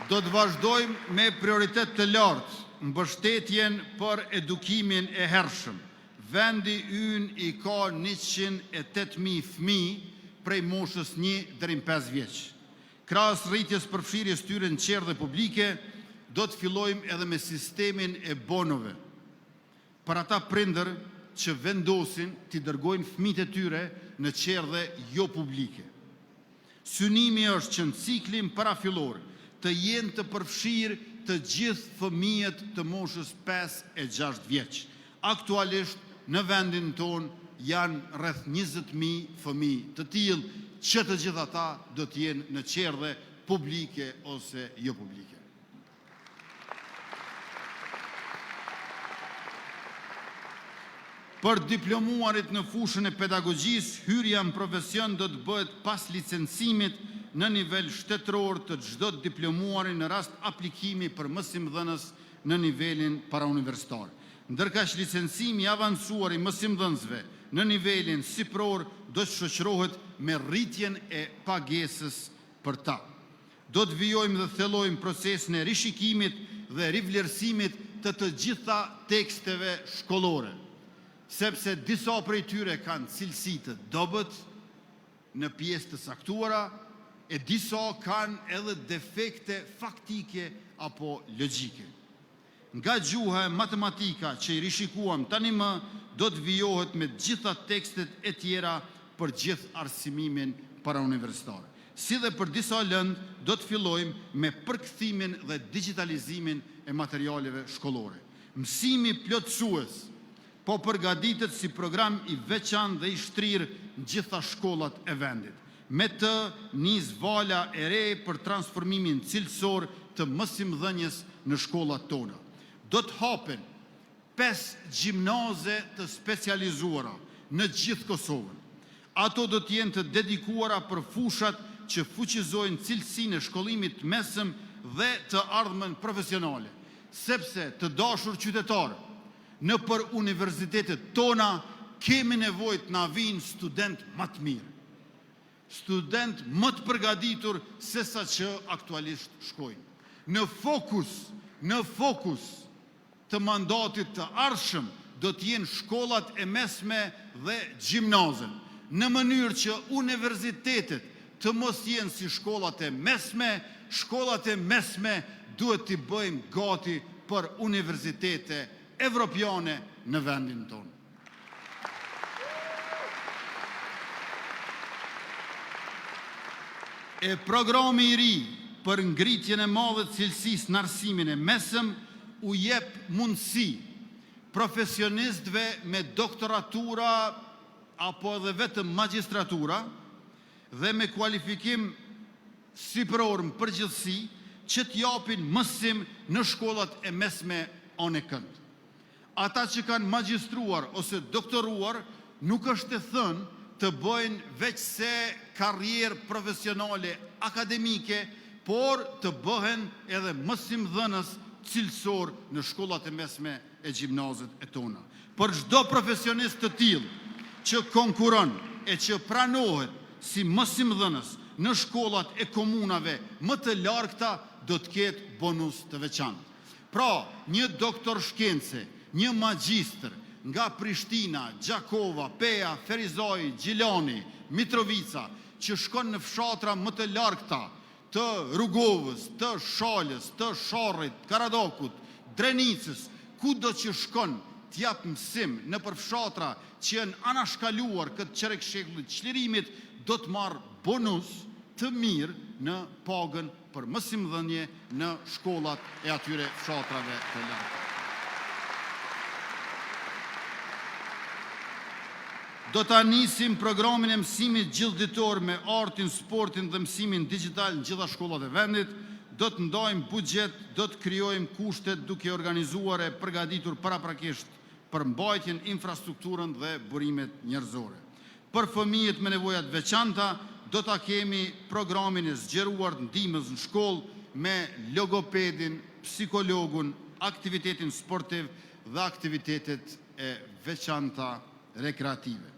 Do të vazhdojmë me prioritet të lartë mbështetjen për edukimin e hershëm. Vendi ynë i ka 108.000 fëmijë prej moshës 1 deri në 5 vjeç. Krahas rritjes përfshirjes tyre në qerdhe publike, do të fillojmë edhe me sistemin e bonove. Për ata prindër që vendosin t'i dërgojnë fëmijët e tyre në qerdhe jo publike. Synimi është që në ciklin parafillor të jenë të përfshirë të gjithë fëmijët të moshës 5 e 6 vjeç. Aktualisht në vendin tonë janë rreth 20.000 fëmijë të tillë që të gjithë ata do të jenë në qerdhe publike ose jo publike. Për diplomuarit në fushën e pedagogjisë, hyrja në profesion do të bëhet pas licencimit në nivel shtetëror të çdo diplomuari në rast aplikimi për mësimdhënës në nivelin parauniversitar. Ndërkaq licencimi i avancuar i mësimdhënësve në nivelin sipror do të shoqërohet me rritjen e pagesës për ta. Do të vijojmë dhe thellojmë procesin e rishikimit dhe rivlerësimit të gjitha teksteve shkollore, sepse disa prej tyre kanë cilësi të dobët në pjesë të saktuara, e disa kanë edhe defekte faktike apo logjike. Nga gjuha e matematika që i rishikuam tani më, do të vijohet me gjitha tekstet e tjera për gjithë arsimimin parauniversitar. Si dhe për disa lëndë, do të fillojmë me përkthimin dhe digitalizimin e materialeve shkollore. Mësimi plotësues po përgatitet si program i veçantë dhe i shtrirë në gjitha shkollat e vendit. Me të nis vala e re për transformimin cilësor të mësimdhënies në shkollat tona. Do të hapen 5 gjimnaze të specializuara në gjithë Kosovën. Ato do të jenë të dedikuara për fushat që fuqizojnë cilësinë e shkollimit mesëm dhe të ardhmen profesionale, sepse të dashur qytetarë, në për universitetet tona kemi nevojë të na vinë student më të mirë. Student më të përgatitur se sa që aktualisht shkojnë. Në fokus të mandatit të ardhshëm do të jenë shkollat e mesme dhe gjimnazën, në mënyrë që universitetet të mos jenë si shkollat e mesme duhet t'i bëjmë gati për universitete evropiane në vendin tonë. E programi I ri për ngritjen e madhe të cilësisë në arsimin e mesëm u jep mundësi profesionistëve me doktoratura apo edhe vetëm magjistratura dhe me kualifikim sipror në përgjithësi që t'japin mësim në shkollat e mesme anë kënd. Ata që kanë magjistruar ose doktoruar nuk është e thënë të bëjnë veç se karrierë profesionale akademike, por të bëhen edhe mësimdhënës cilësor në shkollat e mesme e gjimnazet e tona. Për çdo profesionist të tillë që konkuron e që pranohet si mësimdhënës në shkollat e komunave më të largëta do të ketë bonus të veçantë. Pra, një doktor shkence, një magjistër nga Prishtina, Gjakova, Peja, Ferizoj, Gjilani, Mitrovica, që shkon në fshatra më të largëta të Rrugovës, të Shalës, të Sharrit, Karadokut, Drenicës, kudo që shkon t'jap mësim në përfshatra që janë anashkaluar këtë qerek shekullit çlirimit, do të marrë bonus të mirë në pagën për mësimdhënie në shkollat e atyre fshatrave të larta. Do ta nisim programin e mësimit gjithditor me artin, sportin dhe mësimin digital në gjitha shkollat e vendit, do të ndajmë buxhet, do të krijojmë kushtet duke organizuar e përgatitur paraprakisht për mbajtjen, infrastrukturën dhe burimet njerëzore. Për fëmijët me nevojat veçanta, do ta kemi programin e zgjeruar të ndihmës në shkollë me logopedin, psikologun, aktivitetin sportiv dhe aktivitetet e veçanta rekreative.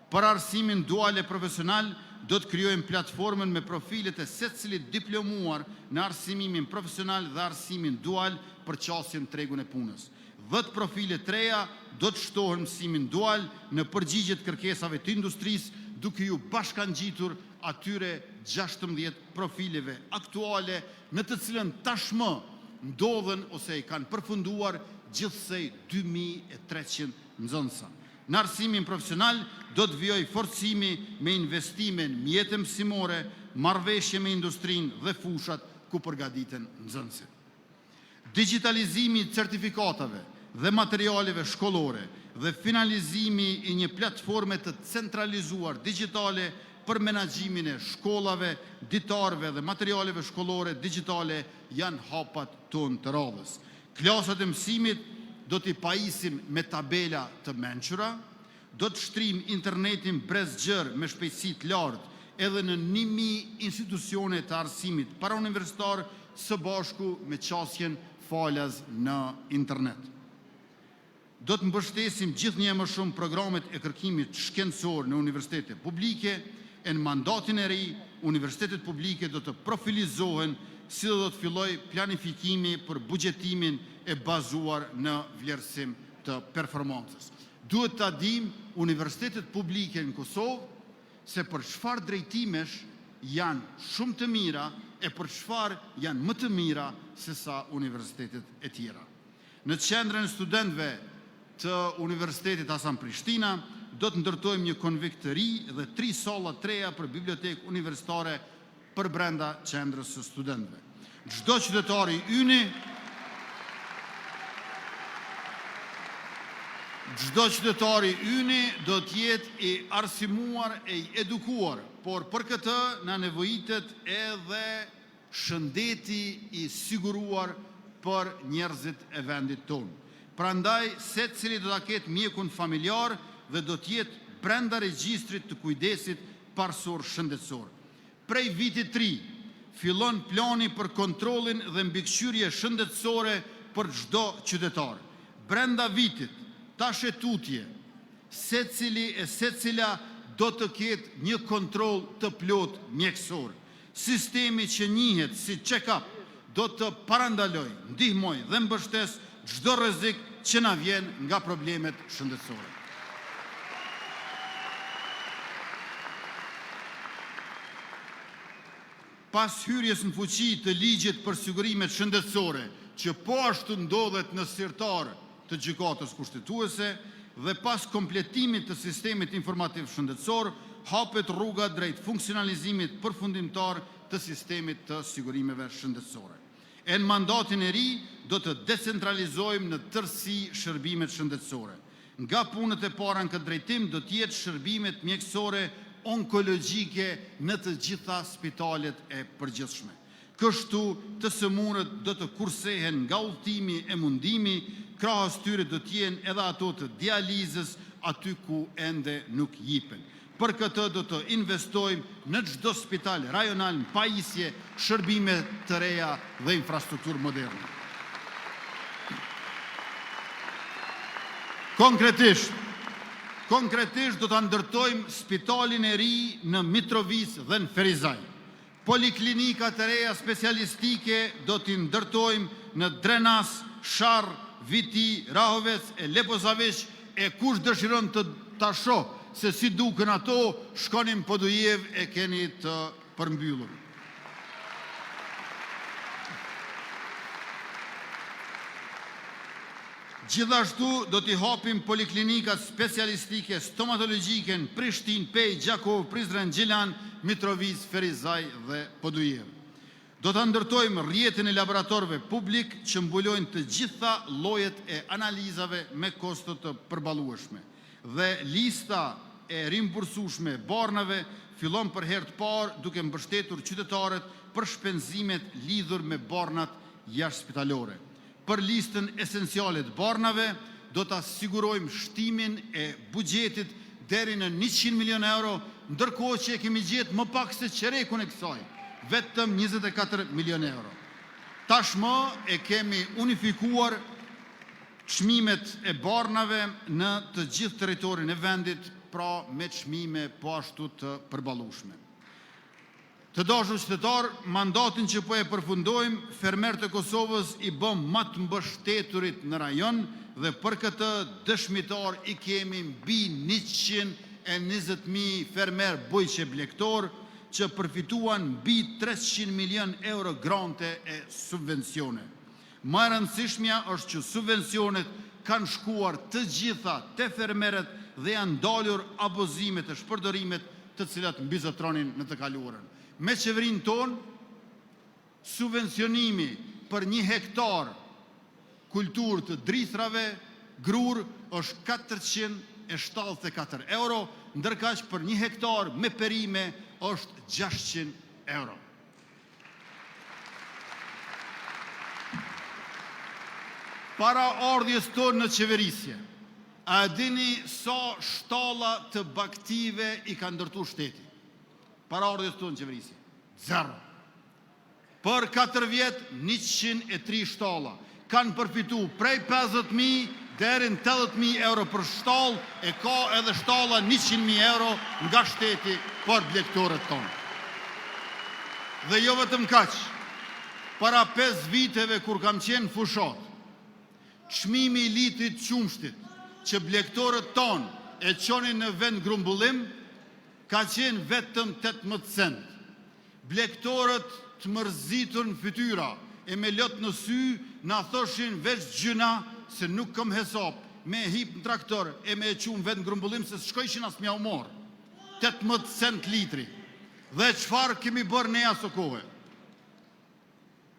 Për arsimin dual e profesional, do të krijojmë platformën me profilet e secilit diplomuar në arsimimin profesional dhe arsimin dual për qasjen tregun e punës. 10 profile të reja do të shtohen mësimin dual në përgjigjet kërkesave të industrisë, duke ju bashkangjitur atyre 16 profileve aktuale në të cilën tashmë ndodhen ose i kanë përfunduar gjithsej 2300 nxënësa. Në arsimin profesional do të vijojë forcimi me investime në mjete mësimore, marrëveshje me industrinë dhe fushat ku përgatiten nxënësit. Digitalizimi i certifikatave dhe materialeve shkollore dhe finalizimi i një platforme të centralizuar digitale për menaxhimin e shkollave, ditarëve dhe materialeve shkollore digitale janë hapat tonë të radhës. Klasat e mësimit do t'i pajisim me tabela të mençura, do të shtrim internetin brezgjër me shpejtësi të lartë edhe në 1000 institucione të arsimit parauniversitar së bashku me qasjen falaz në internet. Do të mbështesim gjithnjë më shumë programet e kërkimit shkencor në universitete publike. E në mandatin e ri, universitetet publike do të profilizohen si do të filloj planifikimi për buxhetimin e bazuar në vlerësim të performancës. Duhet ta dim universitetet publike në Kosovë se për çfarë drejtimesh janë shumë të mira e për çfarë janë më të mira se sa universitetet e tjera. Në qendrën e studentëve të Universitetit Hasan Prishtina do të ndërtojmë një konvikt të ri dhe 3 salla të reja për bibliotekë universitare për brenda qendrës së studentëve. Çdo qytetari yni do të jetë i arsimuar e i edukuar, por për këtë na nevojitet edhe shëndeti i siguruar për njerëzit e vendit tonë. Prandaj, secili do ta ketë mjekun familjar dhe do të jetë brenda regjistrit të kujdesit parsor shëndetësor. Prej vitit 3 fillon plani për kontrollin dhe mbikëqyrje shëndetësore për çdo qytetar. Brenda vitit, tash e tutje, secili e secila do të ketë një kontroll të plot mjekësor. Sistemi që njihet si check-up do të parandaloj, ndihmoj dhe mbështes çdo rrezik që na vjen nga problemet shëndetësore. Pas hyrjes në fuqi të ligjit për sigurimet shëndetësore, që po ashtu ndodhet në sirtar të gjykatës kushtetuese, dhe pas kompletimit të sistemit informativ shëndetësor, hapet rruga drejt funksionalizimit përfundimtar të sistemit të sigurimeve shëndetësore. E në mandatin e ri do të decentralizojmë në tërësi shërbimet shëndetësore. Nga punët e para në këtë drejtim do të jetë shërbimet mjekësore onkologjike në të gjitha spitalet e përgjithshme. Kështu të sëmurët do të kursehen nga udhëtimi e mundimi, krahas tyre do të jenë edhe ato të dializës aty ku ende nuk jipen. Për këtë do të investojmë në çdo spital rajonal në pajisje, shërbime të reja dhe infrastrukturë moderne. Konkretisht do të ndërtojmë spitalin e ri në Mitrovic dhe në Ferizaj. Poliklinika të reja specialistike do t'i ndërtojmë në Drenas, Sharr, Viti, Rahovec e Leposavić, e kush dëshiron të ta shohë se si duken ato, shkonim Podujev e keni të përmbyllur. Gjithashtu do t'i hapim poliklinikat specialistike stomatologjike në Prishtinë, Pej, Gjakov, Prizren, Gjilan, Mitrovic, Ferizaj dhe Podujev. Do të ndërtojmë rrjetin e laboratorëve publik që mbulojnë të gjitha llojet e analizave me kosto të përballueshme. Dhe lista e rimbursueshme barnave fillon për herë të parë duke mbështetur qytetarët për shpenzimet lidhur me barnat jashtëspitalore. Për listën esenciale të barnave do ta sigurojmë shtimin e buxhetit deri në 100 milion euro, ndërkohë që e kemi gjetë më pak se çerekun e kësaj, vetëm 24 milion euro. Tashmë e kemi unifikuar çmimet e barnave në të gjithë territorin e vendit, pra me çmime po ashtu të përballueshme. Të dashur qytetar, mandatin që po e përfundojmë, fermerët e Kosovës i bëm më të mbështeturit në rajon dhe për këtë dëshmitar i kemi mbi 120.000 fermer bujqe blektor që përfituan mbi 300 milion euro grante e subvencione. Më e rëndësishmja është që subvencionet kanë shkuar të gjitha te fermerët dhe janë dalur abuzimet e shpërdorimet të cilat mbizotronin në të kaluarën. Me qeverinë tonë, subvencionimi për 1 hektar kulturë të drithrave grur është 474 euro, ndërkaq për 1 hektar me perime është 600 euro. Para ardhjes tonë në qeverisje, a dini sa shtalla të baktive i ka ndërtu shteti? Para ardhjes tonë në qeverisje, 0. Për 4 vjetë, 103 shtalla. Kanë përfitu prej 50.000 deri në 80.000 euro për shtallë, e ka edhe shtalla 100.000 euro nga shteti për blektorët tonë. Dhe jo vetëm kaq, para 5 viteve kur kam qenë fushat, çmimi i litrit qumshtit që blektorët tonë e qonin në vend grumbullim ka qenë vetëm 18 cent. Blektorët të mërzitur në fytyra e me lot në sy na thoshin veç gjyna se nuk kam hesap me hip në traktor e me e qumë vend grumbullim se s'shkojshin as mja u morë. 18 cent litri. Dhe çfarë kemi bërë ne aso kohë?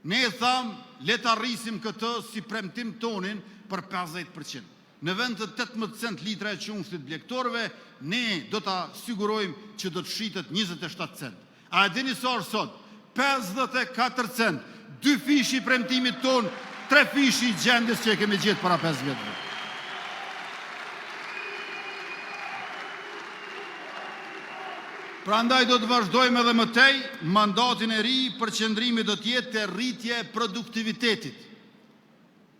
Ne e thamë, le ta rrisim këtë si premtim tonin për 50%. Në vend të 18 cent litra e qumshtit blektorëve, ne do ta sigurojmë që do të shitet 27 cent. A e dini sa është sot? 54 cent. 2 fishi premtimit ton, 3 fishi gjendjes që e kemi gjetë para 5 vjetëve. Prandaj do të vazhdojmë edhe më tej, mandatin e ri për qëndrimi do të jetë te rritja e produktivitetit.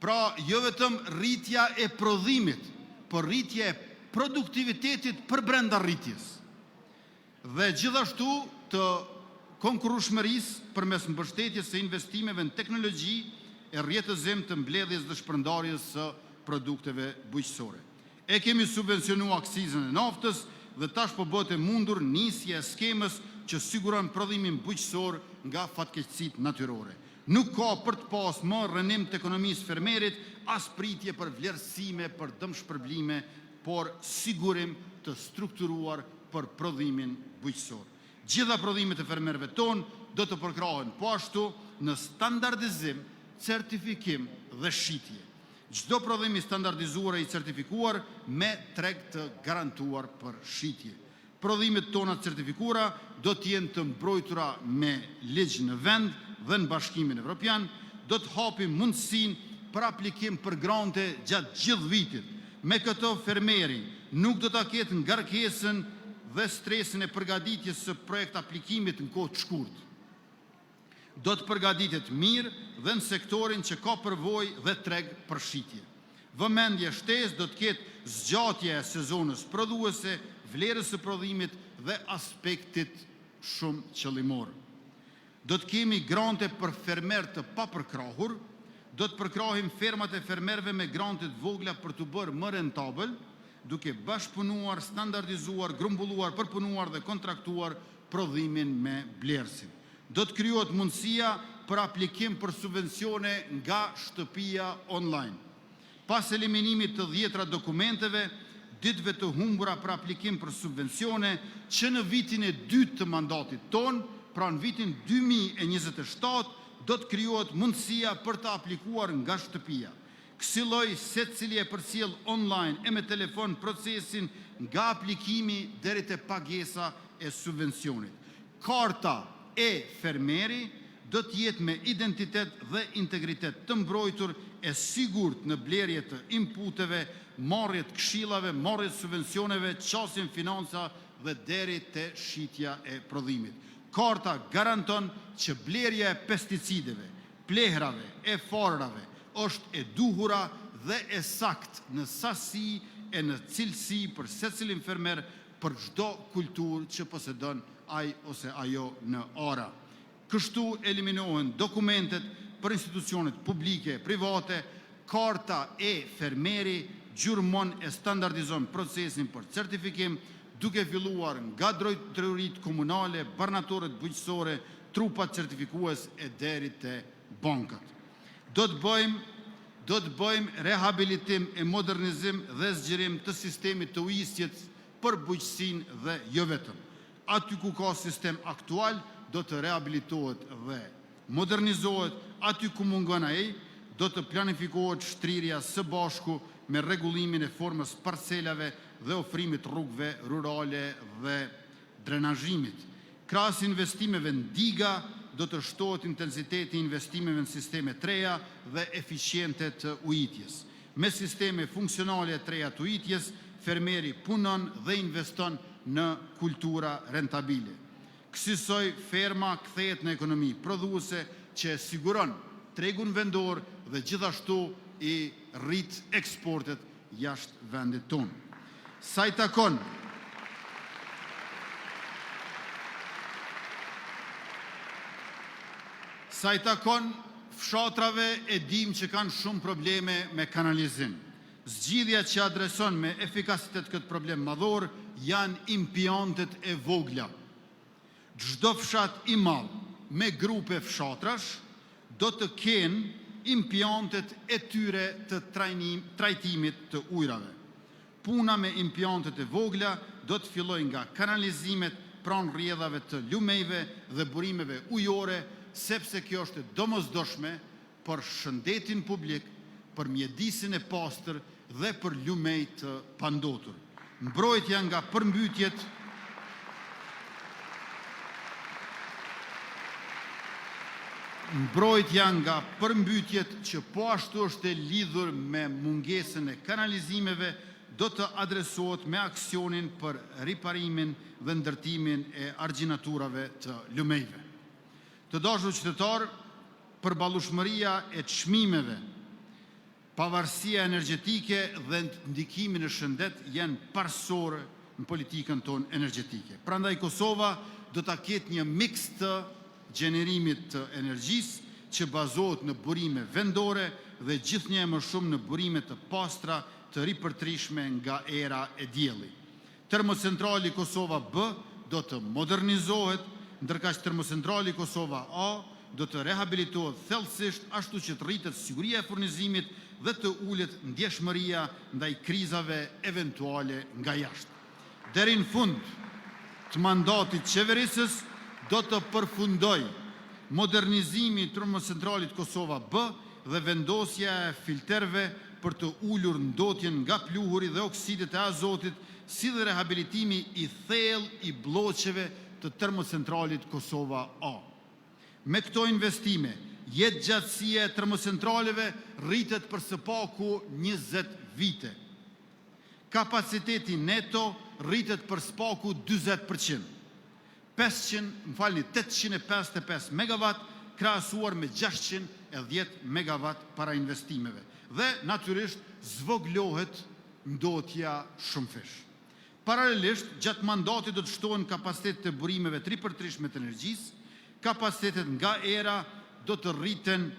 Pra, jo vetëm rritja e prodhimit, por rritja e produktivitetit për brenda rritjes. Dhe gjithashtu të konkurrueshmërisë përmes mbështetjes së investimeve në teknologji e rrjetëzim të mbledhjes dhe shpërndarjes së produkteve bujqësore. E kemi subvencionuar aksizën e naftës dhe tash po bëhet e mundur nisja e skemës që siguron prodhimin bujqësor nga fatkeqësitë natyrore. Nuk ka për të pas më rënim të ekonomisë fermerit, as pritje për vlerësime, për dëmshpërblime, por sigurim të strukturuar për prodhimin bujqësor. Gjitha prodhimet e fermerëve tonë do të përkrahen po ashtu në standardizim, certifikim dhe shitje. Çdo prodhim i standardizuar e i certifikuar me treg të garantuar për shitje. Prodhimet tona të certifikuara do të jenë të mbrojtura me ligj në vend dhe në Bashkimin Evropian, do të hapim mundësinë për aplikim për grante gjatë gjithë vitit. Me këto fermeri nuk do ta ketë ngarkesën dhe stresin e përgatitjes së projekt aplikimit në kohë të shkurtë. Do të përgatitet mirë dhe në sektorin që ka përvojë dhe treg për shitje. Vëmendje shtesë do të ketë zgjatja e sezonës prodhuese, vlerës së prodhimit dhe aspektit shumë qëllimor. Do të kemi grante për fermer të papërkrahur, do të përkrahim fermat e fermerëve me grante të vogla për të bërë më rentabël, duke bashkëpunuar, standardizuar, grumbulluar, përpunuar dhe kontraktuar prodhimin me blerësin. Do të krijohet mundësia për aplikim për subvencione nga shtëpia online. Pas eliminimit të 10 dokumenteve, ditëve të humbura për aplikim për subvencione, që në vitin e 2 të mandatit tonë, pra në vitin 2027, do të krijohet mundësia për të aplikuar nga shtëpia. Kësaj lloji secili e përcjell online e me telefon procesin nga aplikimi deri te pagesa e subvencionit. Karta e fermeri do të jetë me identitet dhe integritet të mbrojtur e sigurt në blerje të inputeve, marrje të këshillave, marrje të subvencioneve, qasjen financa dhe deri te shitja e prodhimit. Karta garanton që blerja e pesticideve, plehrave e forrave është e duhura dhe e sakt në sasi e në cilësi për secilin fermer për çdo kulturë që posedon ai ose ajo në ara. Kështu eliminohen dokumentet për institucionet publike, private, karta e fermeri gjurmon e standardizon procesin për certifikim, duke filluar nga drejtoritë komunale, barnatorët bujqësore, trupat certifikues e deri te bankat. Do të bëjmë rehabilitim e modernizim dhe zgjerim të sistemit të ujitjes për bujqësinë dhe jo vetëm. Aty ku ka sistem aktual, do të rehabilitohet dhe modernizohet, aty ku mungon ai, do të planifikohet shtrirja së bashku me rregullimin e formës parcelave dhe ofrimit rrugëve rurale dhe drenazhimit. Krahas investimeve në diga, do të shtohet intensiteti i investimeve në sisteme treja dhe eficiente të ujitjes. Me sisteme funksionale treja të ujitjes, fermeri punon dhe investon në kultura rentabile. Kësaj ferma kthehet në ekonomi prodhuese që siguron tregun vendor dhe gjithashtu i rrit eksportet jashtë vendit tonë. Sa i takon fshatrave e dim që kanë shumë probleme me kanalizim. Zgjidhja që adreson me efikasitet këtë problem madhor janë impiantet e vogla. Çdo fshat i madh me grupe fshatrash do të kenë impiantet e tyre të trajtimit të ujrave. Puna me impiantet e vogla do të fillojë nga kanalizimet pranë rrjedhave të lumejve dhe burimeve ujore, sepse kjo është domosdoshme për shëndetin publik, për mjedisin e pastër dhe për lumej të pandotur. Mbrojtja nga përmbytjet që po ashtu është e lidhur me mungesën e kanalizimeve do të adresohet me aksionin për riparimin dhe ndërtimin e argjinaturave të lumejve. Të dashur qytetarë, përballueshmëria e çmimeve, pavarësia energjetike dhe ndikimi në shëndet janë parsorë në politikën tonë energjetike. Prandaj Kosova do ta ketë një miks të gjenerimit të energjisë që bazohet në burime vendore dhe gjithnjë më shumë në burime të pastra të ripërtrishme nga era e diellit. Termocentrali Kosova B do të modernizohet, ndërkaq termocentrali Kosova A do të rehabilitohet thellësisht, ashtu që të rritet siguria e furnizimit dhe të ulet ndjeshmëria ndaj krizave eventuale nga jashtë. Deri në fund të mandatit qeverisës do të përfundoj modernizimi i termocentralit Kosova B dhe vendosja e filterëve për të ulur ndotjen nga pluhuri dhe oksidet e azotit, si dhe rehabilitimi i thellë i blloqeve të termocentralit Kosova A. Me këto investime, jetëgjatësia e termocentraleve rritet për së paku 20 vite. Kapaciteti neto rritet për së paku 40%. 855 megawatt krahasuar me 610 megawatt para investimeve. Dhe natyrisht zvoglohet ndotja shumëfish. Paralelisht, gjatë mandatit do të shtohen kapacitetet të burimeve të ripërtrishme të energjisë, kapacitetet nga era do të rriten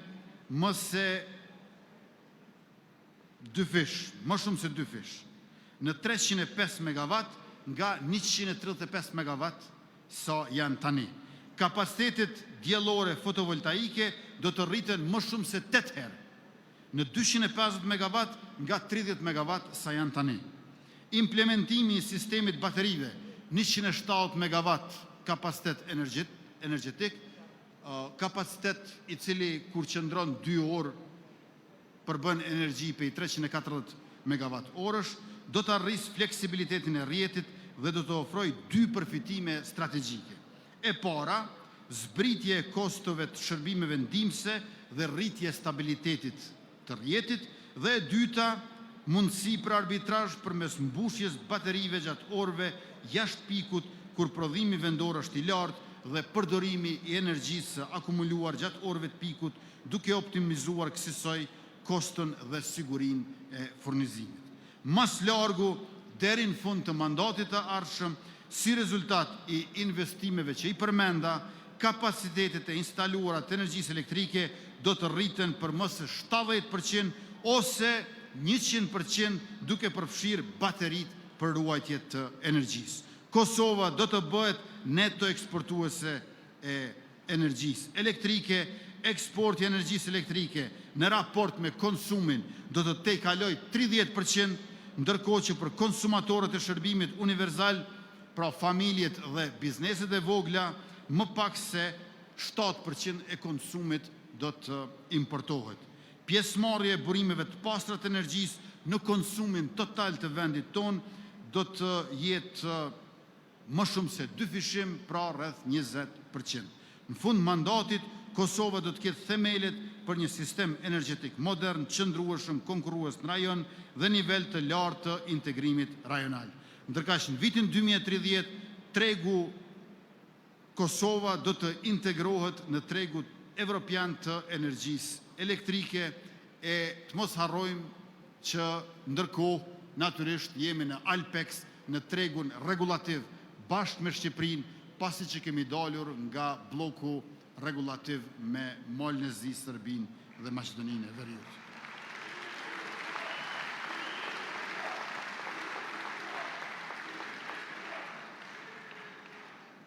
më shumë se 2 fish, në 305 megawatt nga 135 megawatt sa janë tani. Kapacitetet diellore fotovoltaike do të rriten më shumë se 8 herë, në 250 megawatt nga 30 megawatt sa janë tani. Implementimi i sistemit baterive, 170 megawatt kapacitet energjetik, kapacitet i cili kur qëndron 2 orë përbën energji për 340 megawatt orësh, do të arrisë fleksibilitetin e rrjetit dhe do të ofroj 2 përfitime strategjike. E para, zbritje e kostove të shërbimeve ndihmëse dhe rritje stabilitetit të rrjetit, dhe e dyta, mundësi për arbitrazh përmes mbushjes baterive gjatë orëve jashtë pikut kur prodhimi vendor është i lartë dhe përdorimi i energjisë akumuluar gjatë orëve të pikut, duke optimizuar kësaj kostën dhe sigurinë e furnizimit. Mas largu, deri në fund të mandatit të ardhshëm, si rezultat i investimeve që i përmenda, kapacitetet e instaluara të energjisë elektrike do të rriten për më së 70% ose 100% duke përfshirë baterit për ruajtje të energjisë. Kosova do të bëhet neto eksportuese e energjisë elektrike. Eksporti i energjisë elektrike në raport me konsumin do të tejkalojë 30%, ndërkohë që për konsumatorët e shërbimit universal, pra familjet dhe bizneset e vogla, më pak se 7% e konsumit do të importohet. Pjesëmarrja e burimeve të pastra të energjisë në konsumin total të vendit tonë do të jetë më shumë se 2 fishim, pra rreth 20%. Në fund mandatit, Kosova do të ketë themelet për një sistem energjetik modern, qëndrueshëm, konkurrues në rajon dhe nivel të lartë të integrimit rajonal. Ndërkaq në vitin 2030, tregu Kosova do të integrohet në tregun evropian të energjisë elektrike, e të mos harrojmë që ndërkohë natyrisht jemi në Alpex, në tregun regulativ bashkë me Shqipërinë, pasi që kemi dalur nga bloku regulativ me Malnezi, Serbinë dhe Maqedoninë e Veriut.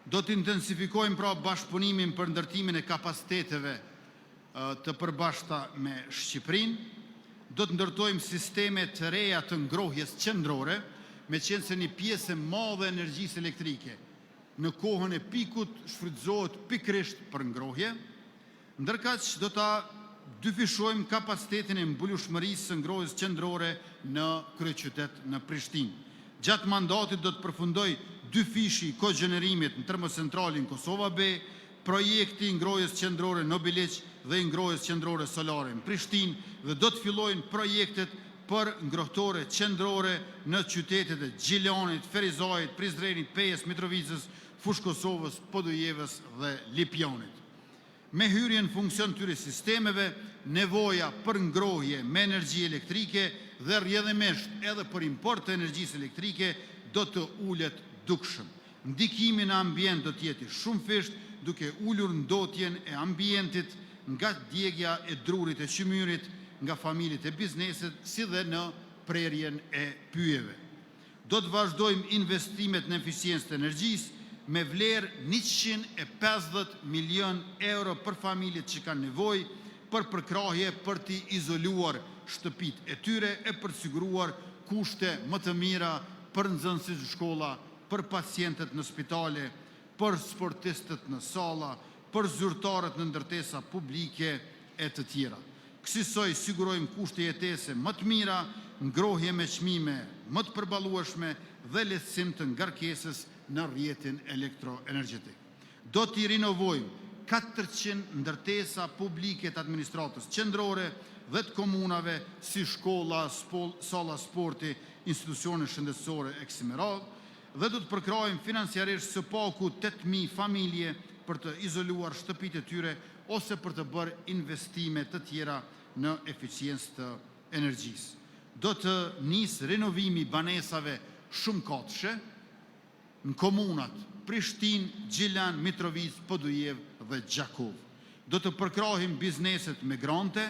Do të intensifikojmë pra bashkëpunimin për ndërtimin e kapaciteteve të përbashkëta me Shqipërinë. Do të ndërtojmë sisteme të reja të ngrohjes qendrore, me qenë se një pjesë e madhe e energjisë elektrike në kohën e pikut shfrytëzohet pikërisht për ngrohje, ndërkaq do ta dyfishojmë kapacitetin e mbulueshmërisë së ngrohjes qendrore në kryeqytet në Prishtinë. Gjatë mandatit do të përfundoj dyfishi i kogjenerimit në termocentralin Kosova B, projekti i ngrohjes qendrore në Biliq dhe i ngrohjes qendrore solare në Prishtinë, dhe do të fillojnë projektet për ngrohtore qendrore në qytetet e Gjilanit, Ferizajit, Prizrenit, Pejës, Mitrovicës, Fushë Kosovës, Podujevës dhe Lipjanit. Me hyrjen në funksion të këtyre sistemeve, nevoja për ngrohje me energji elektrike dhe rrjedhimisht edhe për import të energjisë elektrike do të ulet dukshëm. Ndikimi në ambient do të jetë shumë fisht, duke ulur ndotjen e ambientit nga djegja e drurit e qymyrit, nga familjet e bizneset, si dhe në prerjen e pyjeve. Do të vazhdojmë investimet në eficiencë të energjisë me vlerë 150 milion euro për familjet që kanë nevojë për përkrahje, për të izoluar shtëpitë e tyre e për të siguruar kushte më të mira për nxënësit në shkolla, për pacientët në spitale, për sportistët në salla, për zyrtarët në ndërtesa publike e të tjera. Kësaj sigurojmë kushte jetese më të mira, ngrohje me çmime më të përballueshme dhe lehtësim të ngarkesës në rrjetin elektroenergjetik. Do t'i rinovojmë 400 ndërtesa publike të administratës qendrore dhe të komunave, si shkolla, salla sporti, institucione shëndetësore e kështu me radhë, dhe do të përkrahim financiarisht së paku 8.000 familje për të izoluar shtëpitë e tyre ose për të bërë investime të tjera në eficiencë të energjisë. Do të nisë renovimi banesave shumëkatëshe në komunat Prishtinë, Gjilan, Mitrovicë, Podujev dhe Gjakov. Do të përkrahim bizneset migrante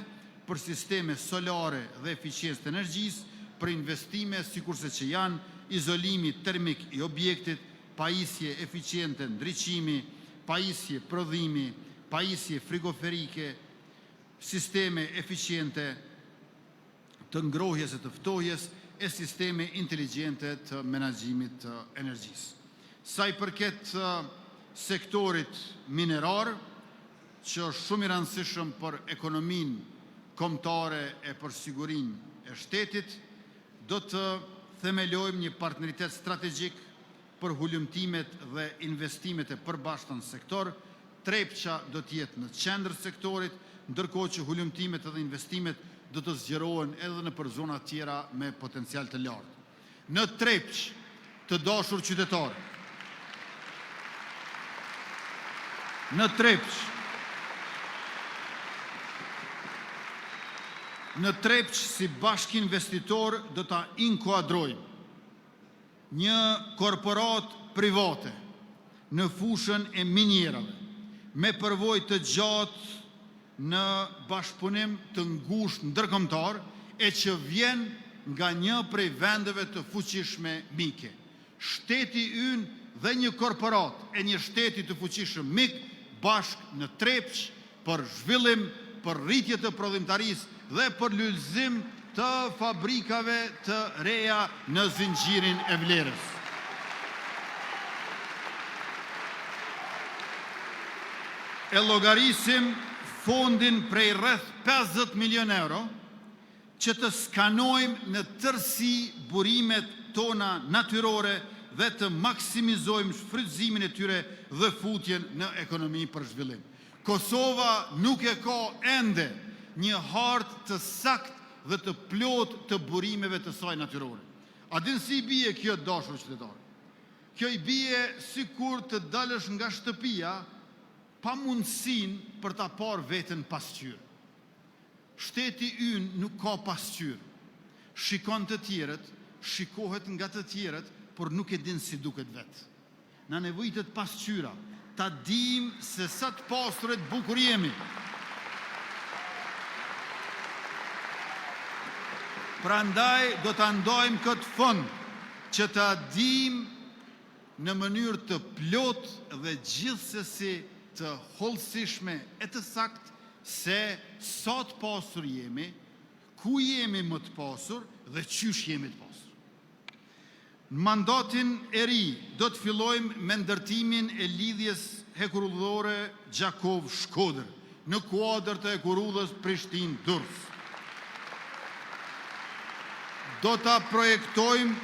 për sisteme solare dhe eficiencë të energjisë, për investime sikurse që janë izolimi termik i objektit, pajisje eficiente ndriçimi, pajisje prodhimi, pajisje frigoferike, sisteme eficiente të ngrohjes e të ftohjes e sisteme inteligjente të menaxhimit të energjisë. Sa i përket sektorit minerar, që është shumë i rëndësishëm për ekonominë kombëtare e për sigurinë e shtetit, do të themelojmë një partneritet strategjik për hulumtimet dhe investimet e përbashkëta në sektor. Trepça do të jetë në qendër sektorit, ndërkohë që hulumtimet dhe investimet do të zgjerohen edhe në për zona tjera me potencial të lartë. Në Trepç, të dashur qytetarë, Në Trepç, si bashkë investitor, do ta inkuadrojmë një korporat private në fushën e minjerave, me përvojë të gjatë në bashkëpunim të ngushtë ndërkombëtar, e që vjen nga një prej vendeve të fuqishme mike. Shteti ynë dhe një korporat e një shteti të fuqishëm mik bashkë në Trepç për zhvillim, për rritje të prodhimtarisë dhe për lullëzim të fabrikave të reja në zinxhirin e vlerës. E llogarisim fondin prej rreth 50 milion euro që të skanojmë në tërësi burimet tona natyrore dhe të maksimizojmë shfrytëzimin e tyre dhe futjen në ekonomi për zhvillim. Kosova nuk e ka ende një hartë të sakt dhe të plot të burimeve të saj natyrore. A din si i bie kjo, dashur qytetarë? Kjo i bie sikur të dalësh nga shtëpia pa mundësin për ta parë veten pasqyrë. Shteti ynë nuk ka pasqyrë. Shikon të tjerët, shikohet nga të tjerët, por nuk e din si duket vetë. Na nevojitet pasqyra, ta dim se sa të pasur e të bukur jemi. Prandaj do të ndojmë këtë fond që të dim në mënyrë të plot dhe gjithsesi të hollësishme e të sakt se sa të pasur jemi, ku jemi më të pasur dhe qysh jemi të pasur. Në mandatin e ri do të fillojmë me ndërtimin e lidhjes hekurudhore Gjakov-Shkodër në kuadër të hekurudhës Prishtinë-Durrës. Do ta projektojmë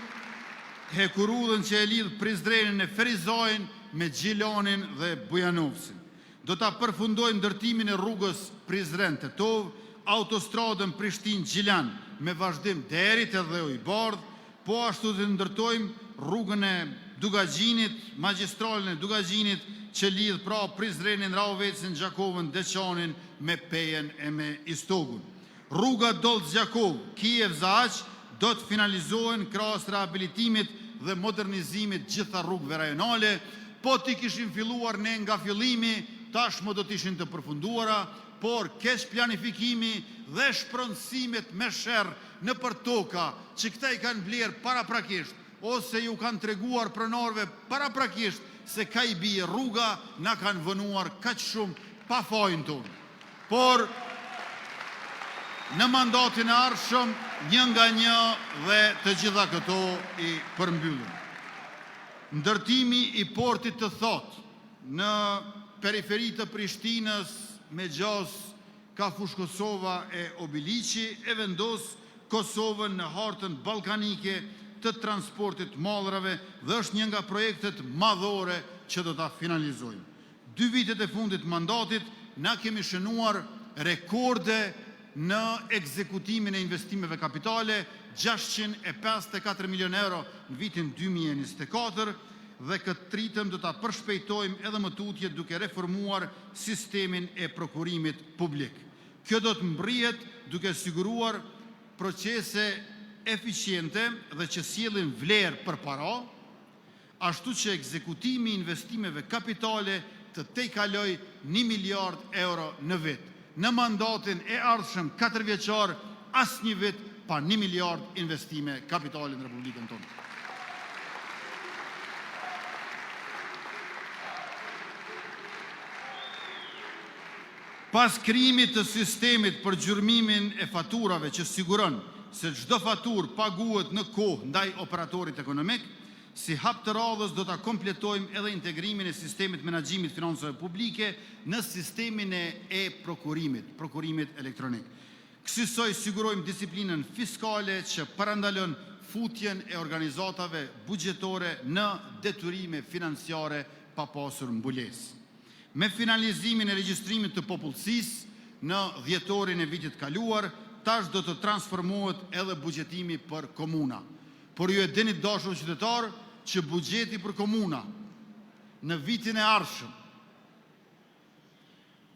hekurudhën që e lidh Prizrenën e Ferizajin me Gjilanin dhe Bujanovsin. Do ta përfundojmë ndërtimin e rrugës Prizren-Tetov, autostradën Prishtinë-Gjilan me vazhdim deri te Dheu i Bardh, po ashtu të ndërtojmë rrugën e Dugagjinit, magjistralën e Dugagjinit që lidh pra Prizrenin, Rahovecin, Gjakovën, Deçanin me Pejen e me Istogun. Rruga Dolz-Gjakov, Kijev-Zaaq do të finalizohen krahas rehabilitimit dhe modernizimit gjitha rrugëve rajonale, po t'i kishim filluar ne nga fillimi, tashmë do t'ishin të përfunduara, por keq planifikimi dhe shpronësimet me sherr në për toka që këta i kanë blerë paraprakisht, ose ju kanë treguar pronarëve paraprakisht se ka i bie rruga, na kanë vënuar kaq shumë pa fajin tonë. Por në mandatin e ardhshëm, një nga një dhe të gjitha këto i përmbyllën. Ndërtimi i portit të Thot në periferi të Prishtinës me gjaz ka fush Kosova e Obiliqi e vendos Kosovën në hartën ballkanike të transportit mallrave dhe është një nga projektet madhore që do ta finalizojmë. 2 vitet e fundit mandatit na kemi shënuar rekorde në ekzekutimin e investimeve kapitale, 654 milion euro në vitin 2024 dhe këtë tritëm do ta përshpejtojmë edhe më tutje duke reformuar sistemin e prokurimit publik. Kjo do të mbërrihet duke siguruar procese eficiente dhe që sjellin vlerë për para, ashtu që ekzekutimi i investimeve kapitale të tejkaloj 1 miliard euro në vit. Në mandatin e ardhshëm 4 vjeçar, asnjë vit pa 1 miliard investime kapitale në Republikën tonë. Pas krijimit të sistemit për gjurmimin e faturave që siguron se çdo faturë paguhet në kohë ndaj operatorit ekonomik, si hap të radhës do ta kompletojmë edhe integrimin e sistemit menaxhimit financave publike në sistemin e e-prokurimit, prokurimit elektronik. Kësaj sigurojmë disiplinën fiskale që parandalon futjen e organizatave buxhetore në detyrime financiare pa pasur mbulesë. Me finalizimin e regjistrimit të popullsisë në dhjetorin e vitit kaluar, tash do të transformohet edhe buxhetimi për komuna. Por ju e dini dashur qytetar që buxheti për komuna në vitin e ardhshëm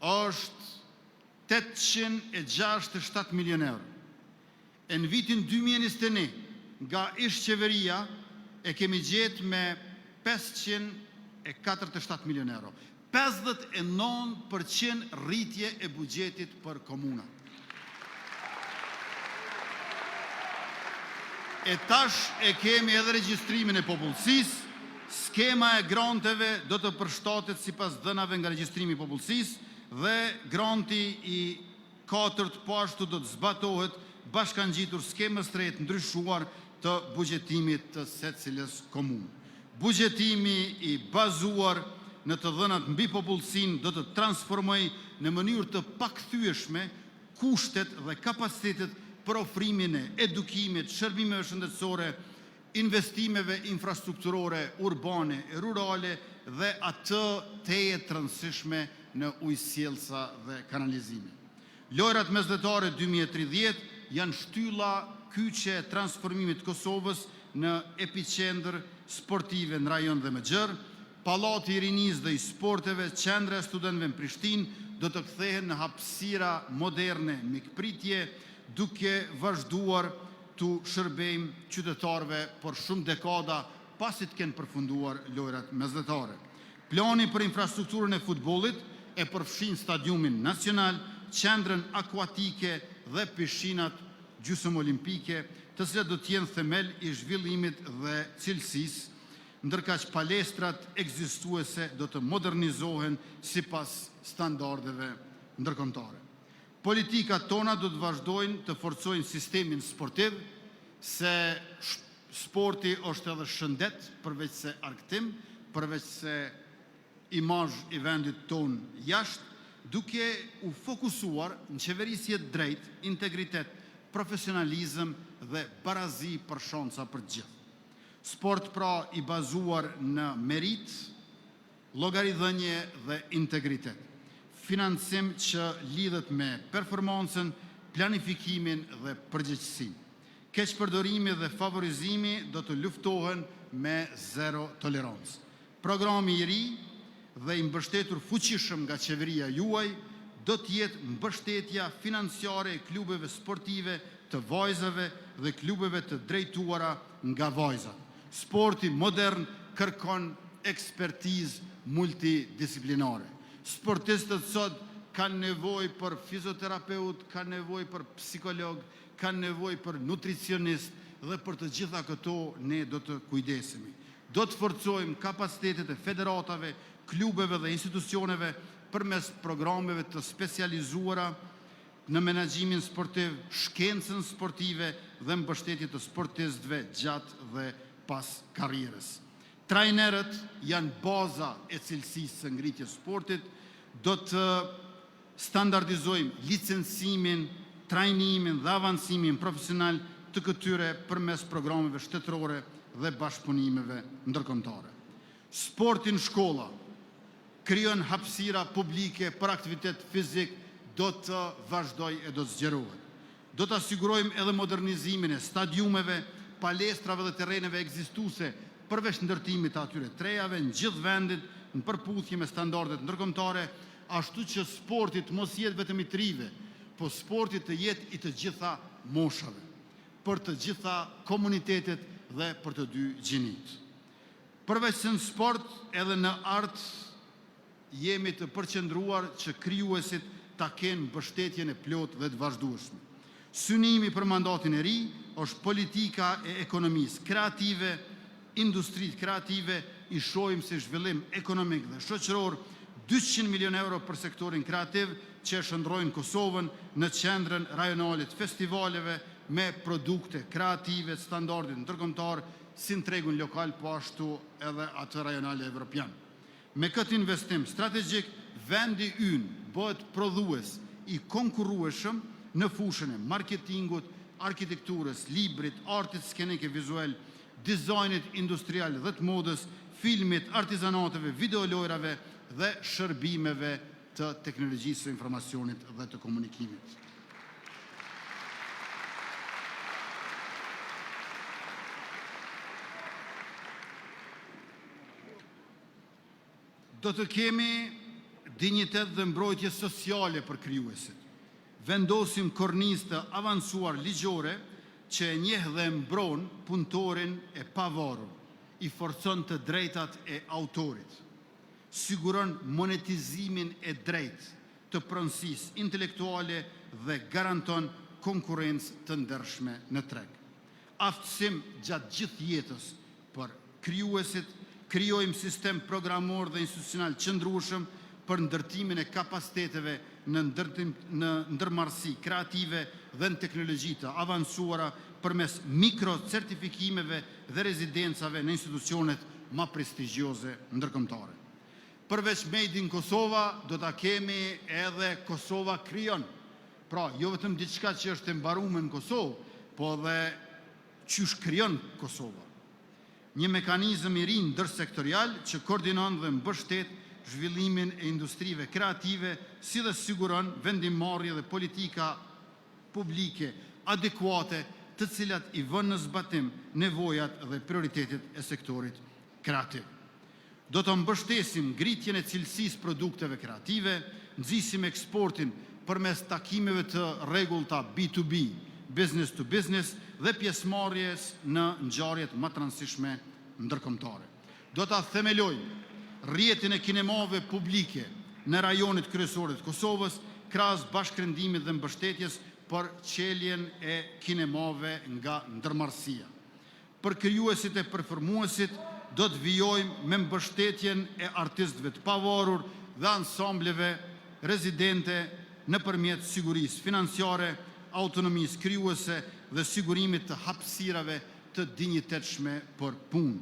është 867 milion euro. E në vitin 2021, nga ish qeveria, e kemi gjetë me 547 milion euro. 59% rritje e bugjetit për komuna. E tash e kemi edhe regjistrimin e popullsisë, skema e granteve do të përshtatet sipas dhënave nga regjistrimi i popullsisë dhe granti i 4 po ashtu do të zbatohet bashkangjitur skemës së tretë ndryshuar të bugjetimit të secilës komunë. Bugjetimi i bazuar në të dhënat mbi popullsinë do të transformojë në mënyrë të pakthyeshme kushtet dhe kapacitetet për ofrimin e edukimit, shërbimeve shëndetësore, investimeve infrastrukturore, urbane e rurale dhe atë teje të rëndësishme në ujësjellsa dhe kanalizime. Lojrat mesdhetare 2030 janë shtylla kyçe e transformimit të Kosovës në epicentër sportive në rajon dhe më gjerë. Pallati i rinisë dhe i sporteve, qendra e studentëve në Prishtinë do të kthehen në hapësira moderne mikpritje, duke vazhduar të shërbejmë qytetarëve për shumë dekada pasi të kenë përfunduar lojrat mesdhetare. Plani për infrastrukturën e futbollit e përfshin stadiumin nacional, qendrën akuatike dhe pishinat gjysmë olimpike, të cilat do të jenë themel i zhvillimit dhe cilësisë, ndërkaq palestrat ekzistuese do të modernizohen sipas standardeve ndërkombëtare. Politikat tona do të vazhdojnë të forcojnë sistemin sportiv, se sporti është edhe shëndet, përveç se argëtim, përveç se imazh i vendit ton jashtë, duke u fokusuar në qeverisje drejt, integritet, profesionalizëm dhe barazi për shansa për gjithë. Sport pra i bazuar në merit, llogaridhënie dhe integritet. Financim që lidhet me performancën, planifikimin dhe përgjegjësinë. Keqpërdorimi dhe favorizimi do të luftohen me zero tolerancë. Programi i ri dhe i mbështetur fuqishëm nga qeveria juaj do të jetë mbështetja financiare e klubeve sportive të vajzave dhe klubeve të drejtuara nga vajzat. Sporti modern kërkon ekspertizë multidisciplinare. Sportistët sot kanë nevojë për fizioterapeut, kanë nevojë për psikolog, kanë nevojë për nutricionist dhe për të gjitha këto ne do të kujdesemi. Do të forcojmë kapacitetet e federatave, klubeve dhe institucioneve përmes programeve të specializuara në menaxhimin sportiv, shkencën sportive dhe mbështetje të sportistëve gjatë dhe pas karrierës. Trajnerët janë baza e cilësisë së ngritjes sportit. Do të standardizojmë licencimin, trajnimin dhe avancimin profesional të këtyre përmes programeve shtetërore dhe bashkëpunimeve ndërkombëtare. Sporti në shkolla krijon hapësira publike për aktivitet fizik, do të vazhdojë e do të zgjerohet. Do të asigurojmë edhe modernizimin e stadiumeve, palestrave dhe terreneve ekzistuese përveç ndërtimit të atyre trejave në gjithë vendin në përputhje me standardet ndërkombëtare, ashtu që sporti të mos jetë vetëm i të rive, po sporti të jetë i të gjitha moshave, për të gjitha komunitetet dhe për të dy gjinit. Përveç se në sport, edhe në art jemi të përqendruar që krijuesit ta kenë mbështetjen e plotë dhe të vazhdueshme. Synimi për mandatin e ri është politika e ekonomisë kreative, industrisë kreative, i shohim si zhvillim ekonomik dhe shoqëror, 200 milion euro për sektorin kreativ që shndrojnë Kosovën në qendrën rajonale të festivaleve me produkte kreative të standardit ndërkombëtar, si në tregun lokal, po ashtu edhe atë rajonal e evropian. Me këtë investim strategjik, vendi ynë bëhet prodhues i konkurrueshëm në fushën e marketingut, arkitekturës, librit, artit skenik e vizual, dizajnit industrial dhe të modës, filmit, artizanateve, videolojrave dhe shërbimeve të teknologjisë së informacionit dhe të komunikimit. Do të kemi dinjitet dhe mbrojtje sociale për krijuesit. Vendosim kornizë të avancuar ligjore që e njeh dhe mbron punëtorin e pavarur, i forcon të drejtat e autorit, siguron monetizimin e drejtë të pronësisë intelektuale dhe garanton konkurrencë të ndershme në treg. Aftësim gjatë gjithë jetës për krijuesit, krijojmë sistem programor dhe institucional qëndrueshëm për ndërtimin e kapaciteteve në ndërmarrësi kreative dhe në teknologji të avancuara përmes mikrocertifikimeve dhe rezidencave në institucionet më prestigjioze ndërkombëtare. Përveç Made in Kosova, do ta kemi edhe Kosova krijon. Pra, jo vetëm diçka që është e mbaruar në Kosovë, po edhe çysh krijon Kosova. Një mekanizëm i ri ndërsektorial që koordinon dhe mbështet zhvillimin e industrive kreative, si dhe siguron vendimmarrje dhe politika publike adekuate, të cilat i vënë në zbatim nevojat dhe prioritetet e sektorit kreativ. Do të mbështesim ngritjen e cilësisë produkteve kreative, nxisim eksportin përmes takimeve të rregullta B2B, business to business, dhe pjesëmarrjes në ngjarjet më të rëndësishme ndërkombëtare. Do ta themelojmë rrjetin e kinemave publike në rajonet kryesore të Kosovës, krahas bashkërendimit dhe mbështetjes për qeljen e kinemave nga ndërmarrësia. Për krijuesit e performuesit do të vijojmë me mbështetjen e artistëve të pavarur dhe ansambleve rezidente nëpërmjet sigurisë financiare, autonomisë krijuese dhe sigurimit të hapësirave të dinjitetshme për punë.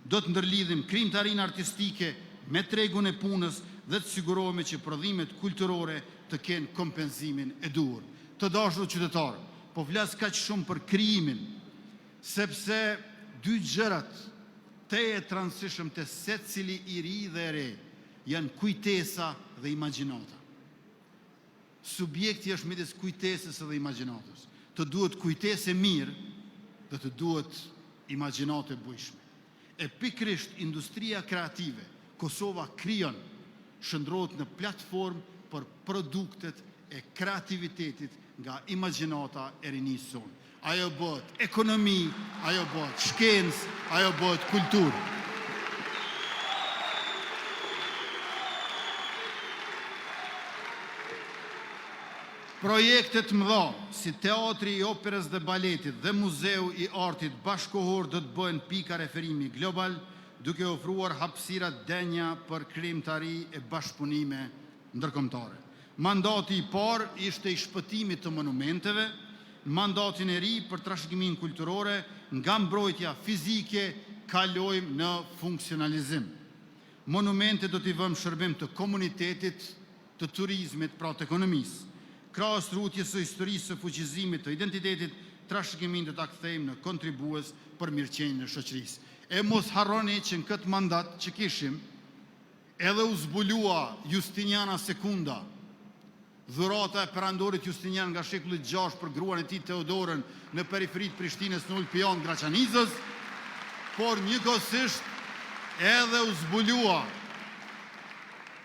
Do të ndërlidhim krijimtarinë artistike me tregun e punës dhe të sigurohemi që prodhimet kulturore të kenë kompensimin e duhur. Të dashur qytetarë, po flas kaq shumë për krijimin, sepse dy gjërat të e transishëm të secili i ri dhe e re janë kujtesa dhe imagjinata. Subjekti është midis kujtesës dhe imagjinatës. Të duhet kujtesë mirë dhe të duhet imagjinatë bujshme. E pikrisht industria kreative, Kosova krijon, shndrohet në platformë për produktet e kreativitetit nga imagjinata e rinisë sonë. Ajo bëhet ekonomi, ajo bëhet shkencë, ajo bëhet kulturë. Projektet mëdha, si Teatri i Operës dhe Baletit dhe Muzeu i Artit Bashkohor do të bëhen pika referimi global, duke ofruar hapësira denja për krijimtari e bashkëpunime ndërkombëtare. Mandati i parë ishte i shpëtimit të monumenteve, mandatin e ri për trashëgiminë kulturore, nga mbrojtja fizike kalojmë në funksionalizim. Monumente do t'i vëmë shërbim të komunitetit, të turizmit, pra të ekonomisë. Krahas rrutjes së historisë së fuqizimit të identitetit, trashëgiminë do ta kthejmë në kontribues për mirëqenien e shoqërisë. E mos harroni që në këtë mandat që kishim, edhe u zbulua Justiniana Sekunda, dhurata e perandorit Justinian nga shekulli 6 për gruan e tij Teodorën në periferit Prishtinës në Ulpion Graçanizës, por njëkohësisht edhe u zbulua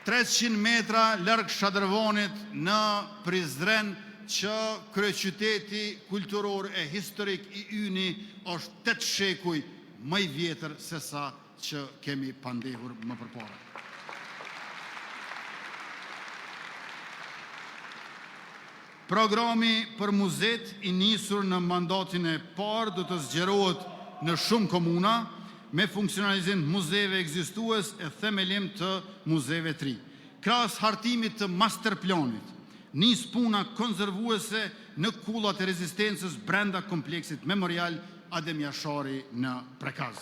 300 metra larg Shadrevonit në Prizren që kryeqyteti kulturor e historik i Yni është 8 shekuj më i vjetër se sa që kemi pandehur më përpara. Programi për muzet i nisur në mandatin e parë do të zgjerohet në shumë komuna me funksionalizim muzeve ekzistues e themelim të muzeve të ri. Krahas hartimit të masterplanit, nis puna konservuese në kullat e rezistencës brenda kompleksit memorial Adem Jashari në Prekaz.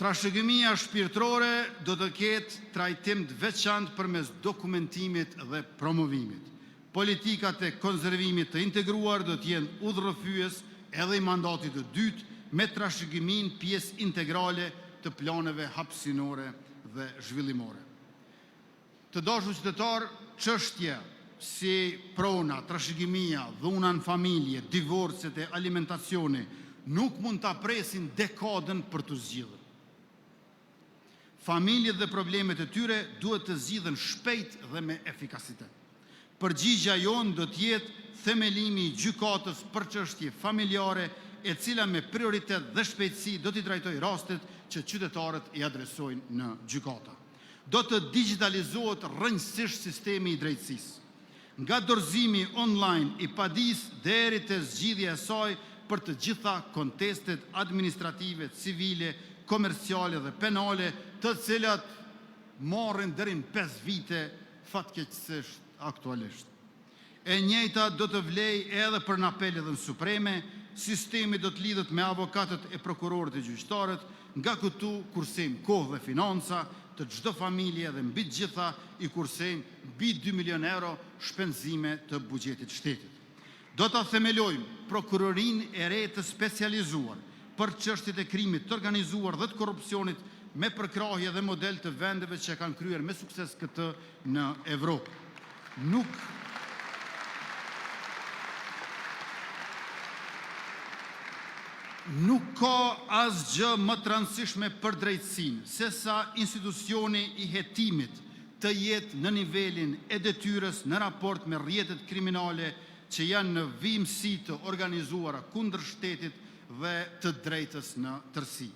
Trashëgimia shpirtërore do të ketë trajtim të veçantë përmes dokumentimit dhe promovimit. Politikat e konservimit të integruar do të jenë udhërrëfyes edhe i mandatit të dytë me trashëgimin pjesë integrale të planeve hapësinore dhe zhvillimore. Të dashur qytetar, çështje si prona, trashëgimia, dhuna në familje, divorcet e alimentacioni, nuk mund të presin dekadën për të zgjidhur. Familjet dhe problemet e tyre duhet të zgjidhen shpejt dhe me efikasitet. Përgjigjja jonë do të jetë themelimi i gjykatës për çështje familjare, e cila me prioritet dhe shpejtësi do t'i trajtojë rastet që qytetarët i adresojnë në gjykata. Do të digitalizohet rrënjësisht sistemi i drejtësisë, nga dorëzimi online i padisë deri te zgjidhja e saj për të gjitha kontestet administrative, civile, komerciale dhe penale, të cilat marrin deri në 5 vite fatkeqësisht aktualisht. E njëjta do të vlej edhe për në apel dhe në supreme, sistemi do të lidhet me avokatët e prokurorët e gjyqtarët, nga këtu kursejmë kohë dhe financa të çdo familje dhe mbi të gjitha i kursejmë mbi 2 milion euro shpenzime të buxhetit shtetit. Do ta themelojmë prokurorinë e re të specializuar për çështjet e krimit të organizuar dhe të korrupsionit, me përkrahje dhe model të vendeve që kanë kryer me sukses këtë në Evropë. Nuk ka asgjë më të rëndësishme për drejtësinë se sa institucioni i hetimit të jetë në nivelin e detyrës në raport me rrjetet kriminale që janë në vimësi të organizuara kundër shtetit dhe të drejtës në tërësi.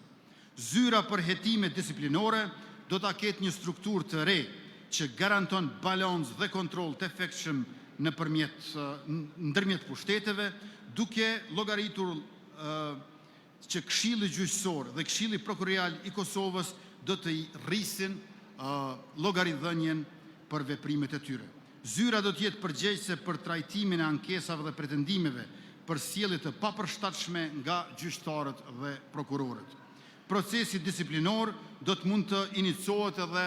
Zyra për hetime disiplinore do ta ketë një strukturë të re që garanton balancë dhe kontroll të efektshëm ndërmjet pushteteve, duke llogaritur që Këshilli Gjyqësor dhe Këshilli Prokurorial i Kosovës do të i rrisin llogaridhënien për veprimet e tyre. Zyra do të jetë përgjegjëse për trajtimin e ankesave dhe pretendimeve për sjellje të papërshtatshme nga gjyqtarët dhe prokurorët. Procesi disiplinor do të mund të iniciohet edhe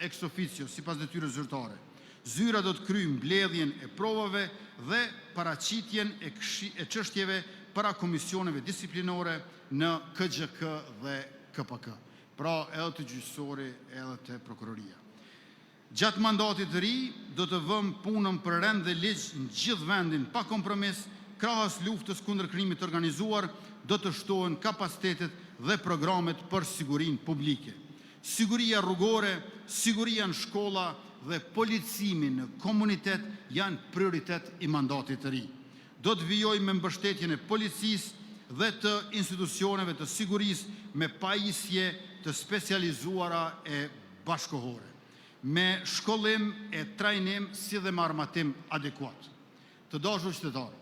ex officio sipas detyrës zyrtare. Zyra do të kryejë mbledhjen e provave dhe paraqitjen e çështjeve para komisioneve disiplinore në KGK dhe KPK, pra edhe të gjyqësori edhe të prokuroria. Gjatë mandatit të ri do të vëmë punën për rend dhe ligj në gjithë vendin pa kompromis, krahas luftës kundër krimit të organizuar, do të shtohen kapacitetet dhe programet për sigurinë publike. Siguria rrugore, siguria në shkolla dhe policimi në komunitet janë prioritet i mandatit të ri. Do të vijojmë me mbështetjen e policisë dhe të institucioneve të sigurisë me pajisje të specializuara e bashkohore, me shkollim e trajnim si dhe me armatim adekuat. Të dashur qytetarë,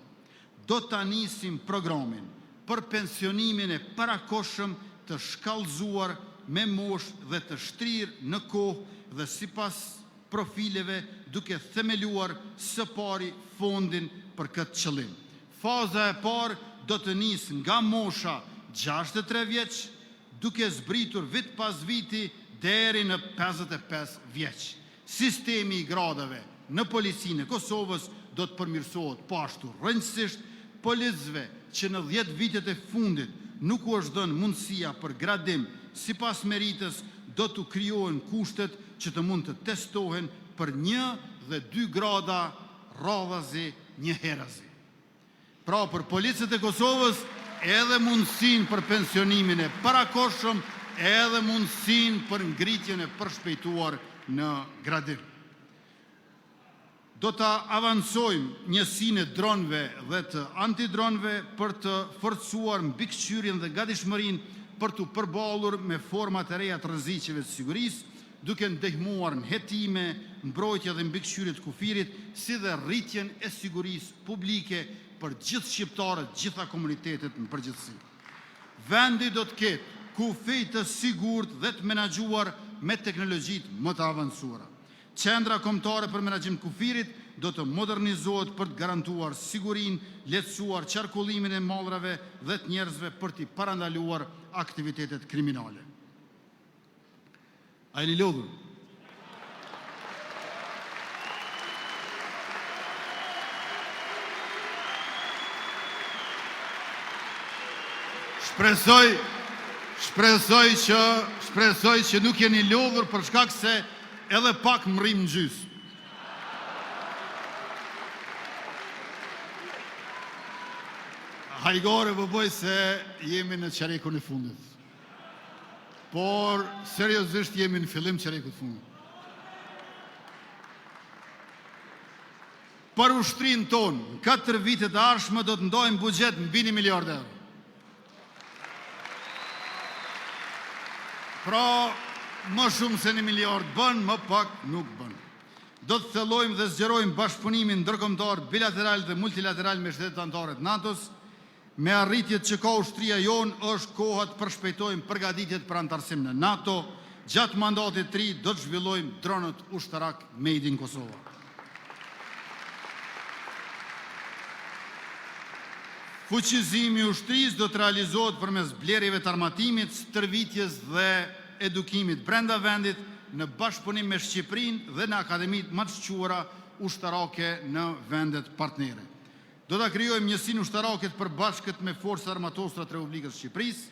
do të nisim programin për pensionimin e parakohshëm të shkallëzuar me moshë dhe të shtrirë në kohë dhe sipas profileve, duke themeluar së pari fondin për këtë qëllim. Faza e parë do të nisë nga mosha 63 vjeç, duke zbritur vit pas viti deri në 55 vjeç. Sistemi i gradave në policinë e Kosovës do të përmirësohet po ashtu rrënjësisht. Policëve që në 10 vitet e fundit nuk u është dhënë mundësia për gradim sipas meritës, do të krijohen kushtet që të mund të testohen për 1 dhe 2 grada radhazi një herazi. Pra për policët e Kosovës edhe mundësin për pensionimin e parakohshëm, edhe mundësin për ngritjen e përshpejtuar në gradim. Do të avancojmë njësinë e dronëve dhe të antidronëve për të forcuar mbikëqyrjen dhe gatishmërinë për të përballur me format e reja të rreziqeve të sigurisë, duke ndihmuar në hetime, mbrojtje dhe mbikëqyrje të kufirit, si dhe rritjen e sigurisë publike për gjithë shqiptarët, gjitha komunitetet në përgjithësi. Vendi do të ketë kufi të sigurt dhe të menaxhuar me teknologjitë më të avancuara. Qendra kombëtare për menaxhim të kufirit do të modernizohet për të garantuar sigurinë, lehtësuar qarkullimin e mallrave dhe të njerëzve për të parandaluar aktivitetet kriminale. A jeni lodhur? Shpresoj që nuk jeni lodhur për shkak se edhe pak më rrim në gjys. hajgore bëbëj se jemi në qarekun e fundit. Por, seriosisht jemi në fillim qarekut fundit. Për ushtrin tonë, në 4 vitet e ardhshme do të ndojmë buxhet mbi 1 miliard euro. Pra, më shumë se 1 miliard bën, më pak nuk bën. Do të thellojmë dhe zgjerojmë bashkëpunimin ndërkombëtar, bilateral dhe multilateral me shtetet anëtare të NATO-s. Me arritjet që ka ushtria jonë, është koha të përshpejtojmë përgatitjet për antarësim në NATO. Gjatë mandatit të ri do të zhvillojmë dronët ushtarak made in Kosova. Fuqizimi i ushtrisë do të realizohet përmes blerjeve të armatimit, stërvitjes dhe edukimit brenda vendit, në bashkëpunim me Shqipërinë dhe në akademitë më të shquara ushtarake në vendet partnere. Do ta krijojmë njësinë ushtarake të përbashkët me forcat armatosura të Republikës së Shqipërisë.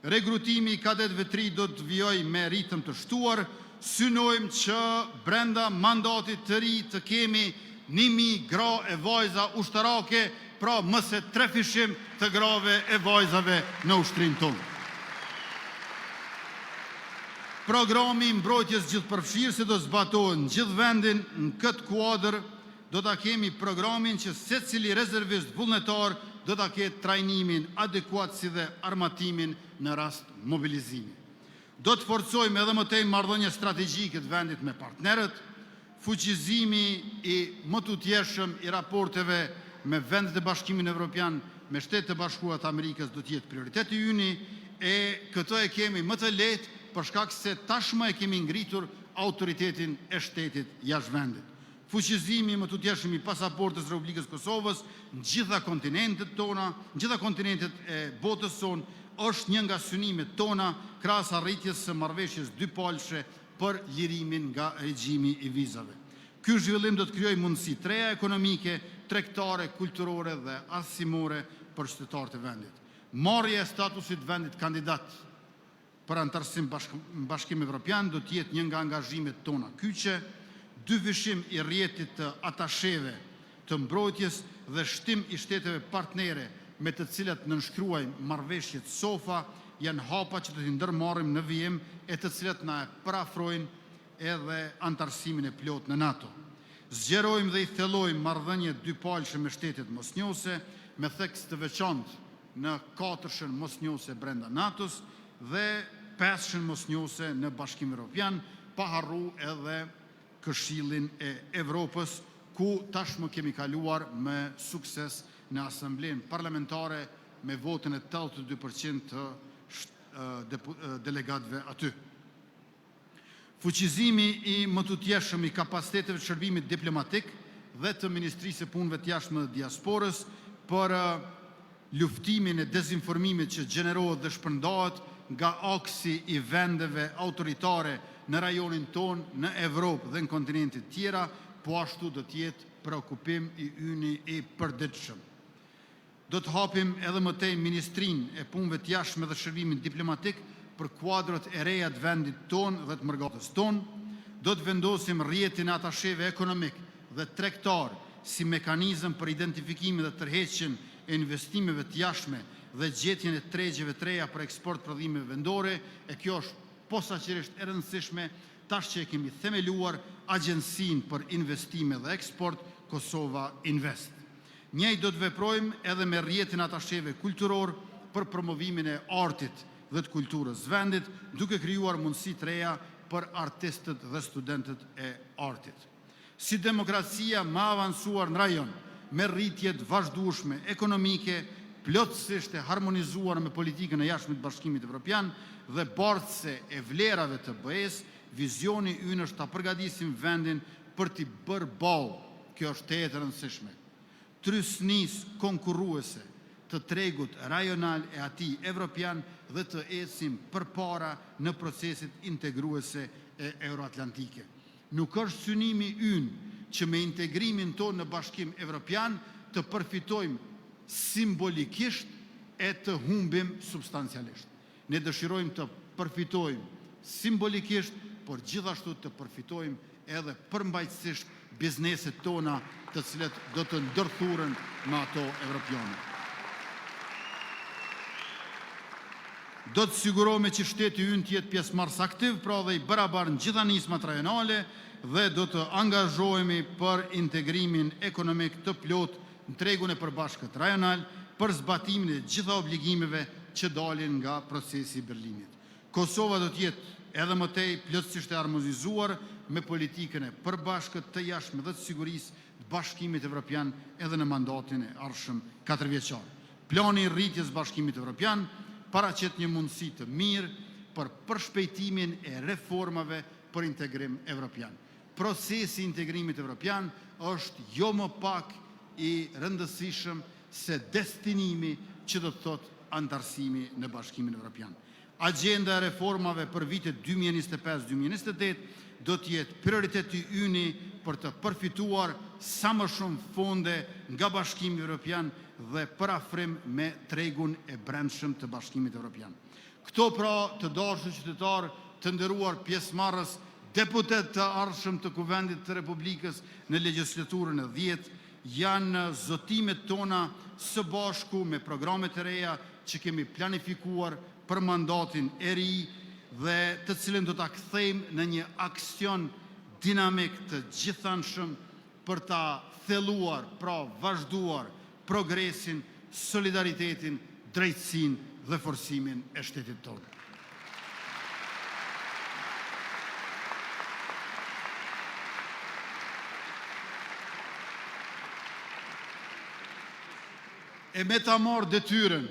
Regrutimi i kadetëve të ri do të vijojë me ritëm të shtuar. Synojmë që brenda mandatit të ri të kemi 1000 gra e vajza ushtarake, pra mëse 3 fishim të grave e vajzave në ushtrin tonë. Programi mbrojtjes gjithëpërfshirëse do zbatohet në gjithë vendin. Në këtë kuadër do ta kemi programin që secili rezervist vullnetar do ta ketë trajnimin adekuat si dhe armatimin në rast mobilizimi. Do të forcojmë edhe më tej marrëdhënie strategjike të vendit me partnerët, fuqizimi i më tutjetshëm i raporteve me vendet e Bashkimit Evropian, me Shtetet e Bashkuara të Amerikës do të jetë prioriteti ynë, e këtë e kemi më të lehtë për shkak se tashmë e kemi ngritur autoritetin e shtetit jashtë vendit. Fuqizimi më tutjetshëm i pasaportës Republikës Kosovës në gjitha kontinentet tona, në gjitha kontinentet e botës sonë, është një nga synimet tona krahas arritjes së marrëveshjes dypalëshe për lirimin nga regjimi i vizave. Ky zhvillim do të krijojë mundësi të reja ekonomike, tregtare, kulturore dhe arsimore për qytetarët e vendit. Marrja e statusit vendit kandidat për antarësim në Bashkimin Evropian do të jetë një nga angazhimet tona kyçe. 2 vishim i rrjetit të atasheve të mbrojtjes dhe shtim i shteteve partnere me të cilat nënshkruajmë marrëveshjet SOFA janë hapa që do t'i ndërmarrim në vijim e të cilat na e parafrojnë edhe antarësimin e plot në NATO. Zgjerojmë dhe i thellojmë marrëdhënie dypalëshe me shtetet mosnjose, me theks të veçantë në 4-shën mosnjose brenda NATO-s dhe 5-shën mosnjose në Bashkimin Evropian, pa harru edhe Këshillin e Evropës, ku tashmë kemi kaluar me sukses në asamblen parlamentare me votën e 82% të delegatëve aty. Fuqizimi i më tutjetshëm i kapaciteteve të shërbimit diplomatik dhe të Ministrisë së Punëve të Jashtme dhe Diasporës për luftimin e dezinformimit që gjenerohet dhe shpërndahet nga aksi i vendeve autoritare në rajonin ton, në Evropë dhe në kontinentet tjera, po ashtu do të jetë preokupim i ynë i përditshëm. Do të hapim edhe më tej Ministrinë e Punëve të Jashtme dhe Shërbimit Diplomatik për kuadrat e reja të vendit ton dhe të mërgatës ton. Do të vendosim rrjetin e atasheve ekonomik dhe tregtar si mekanizëm për identifikimin dhe tërheqjen e investimeve të jashtme dhe gjetjen e tregjeve të reja për eksport prodhimeve vendore, e kjo është posaçërisht e rëndësishme tash që e kemi themeluar Agjencinë për Investime dhe Eksport Kosova Invest. Njëjtë do të veprojmë edhe me rrjetin e atasheve kulturor për promovimin e artit dhe të kulturës vendit, duke krijuar mundësi të reja për artistët dhe studentët e artit. Si demokracia më avancuar në rajon, me rritjet vazhdueshme ekonomike, plotësisht e harmonizuar me politikën e jashtme të Bashkimit Evropian dhe bardhëse e vlerave të BE-s, vizioni ynë është ta përgatisim vendin për t'i bërë ballë, kjo është e rëndësishme, trysnisë konkurruese të tregut rajonal e atij evropian dhe të ecim përpara në procesit integruese e euroatlantike. Nuk është synimi ynë që me integrimin tonë në Bashkim Evropian të përfitojmë simbolikisht e të humbim substancialisht. Ne dëshirojmë të përfitojmë simbolikisht, por gjithashtu të përfitojmë edhe përmbajtësisht bizneset tona të cilet do të ndërthuren me ato evropiane. Do të sigurojmë që shteti ynë të jetë pjesëmarrës aktiv, pra dhe i barabartë në gjitha nismat rajonale dhe do të angazhohemi për integrimin ekonomik të plot në tregun e përbashkët rajonal për zbatimin e gjitha obligimeve që dalin nga procesi i Berlinit. Kosova do të jetë edhe më tej plotësisht e harmonizuar me politikën e përbashkët të jashtme dhe të sigurisë të Bashkimit Evropian edhe në mandatin e ardhshëm 4 vjeçar. Plani i rritjes Bashkimit Evropian paraqet një mundësi të mirë për përshpejtimin e reformave për integrim evropian. Procesi i integrimit evropian është jo më pak i rëndësishëm se destinimi që do të thotë antarësimi në Bashkimin Evropian. Agenda e reformave për vitet 2025-2028 do të jetë prioriteti yni për të përfituar sa më shumë fonde nga Bashkimi Evropian dhe për afrim me tregun e brendshëm të Bashkimit Evropian. Këto pra të dashur qytetarë, të nderuar pjesëmarrës, deputet të ardhshëm të Kuvendit të Republikës në legjislaturën e 10, janë zotimet tona së bashku me programet e reja që kemi planifikuar për mandatin e ri dhe të cilën do ta kthejmë në një aksion dinamik të gjithanshëm për ta thelluar, pra vazhduar progresin, solidaritetin, drejtësinë dhe forcimin e shtetit tonë. E me ta marrë detyrën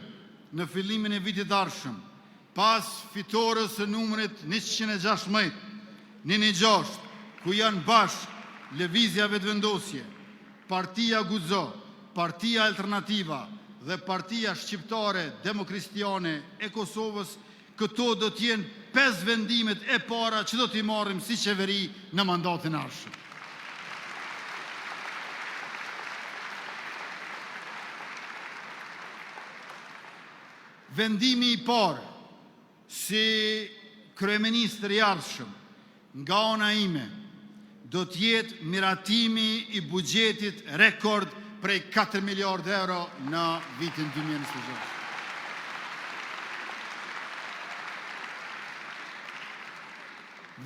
në fillimin e vitit ardhshëm, pas fitores së numrit 116, 116, ku janë bashkë Lëvizja Vetëvendosje, Partia Guzo, Partia Alternativa dhe Partia Shqiptare Demokristiane e Kosovës, këto do t'jenë 5 vendimet e para që do t'i marrim si qeveri në mandatin ardhshëm. Vendimi i parë si kryeministër i ardhshëm nga ana ime do t'jetë miratimi i buxhetit rekord prej 4 miliardë euro në vitin 2026.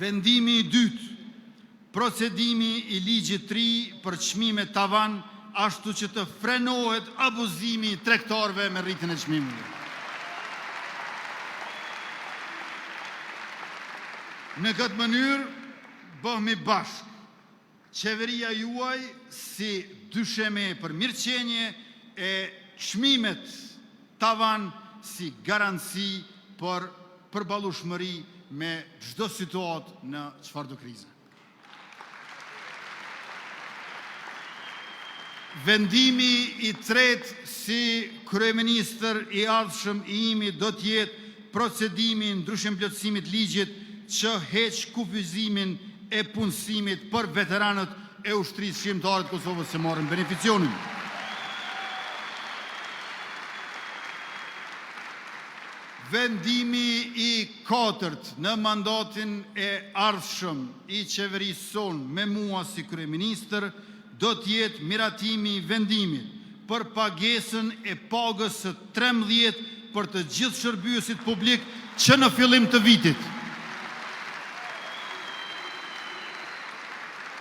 Vendimi i dytë, procedimi i ligjit 3 për çmime tavan, ashtu që të frenohet abuzimi i tregtarëve me rritjen e çmimeve. Në këtë mënyrë bëhemi bashkë qeveria juaj si dysheme për mirëqenje e çmimet tavan si garanci për përballueshmëri me çdo situatë në çfarëdo krize. Vendimi i tretë si kryeministër i ardhshëm i imi do të jetë procedimi ndryshim plotësimit ligjit që heq kufizimin e punësimit për veteranët e ushtrisë shqiptare të Kosovës që marrin beneficionin. Vendimi i katërt në mandatin e ardhshëm i qeverisë sonë me mua si kryeministër do të jetë miratimi i vendimit për pagesën e pagës së 13 për të gjithë shërbyesit publik që në fillim të vitit.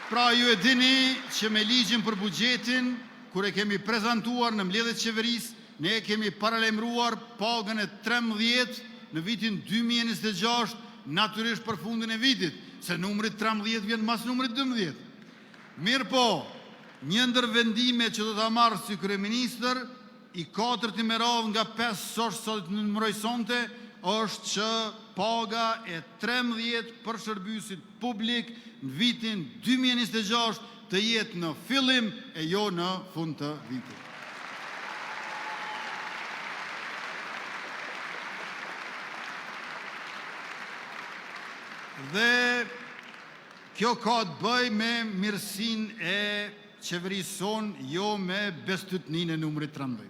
Pra ju e dini që me ligjin për buxhetin, kur e kemi prezantuar në mbledhjet e qeverisë, ne kemi paralajmëruar pagën e 13 në vitin 2026, natyrisht për fundin e vitit, se numri 13 vjen mas numrit 12. Mirë po, një ndër vendimet që do ta marr si kryeministër, i katërti me radhë nga 5 sosh sot në numëroj sonte, është që paga e 13 për shërbyesit publik në vitin 2026 të jetë në fillim e jo në fund të vitit. Dhe kjo ka të bëj me mirësinë e qeverisë sonë, jo me bestytninë e numrit 13.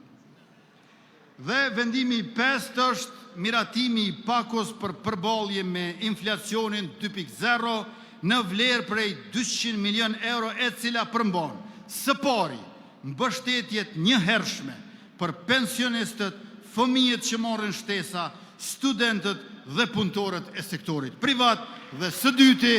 Dhe vendimi i 5 është miratimi i pakos për përballje me inflacionin 2.0 në vlerë prej 200 milion euro, e cila përmban së pari mbështetjet njëhershme për pensionistët, fëmijët që marrin shtesa, studentët dhe punëtorët e sektorit privat, dhe së dyti,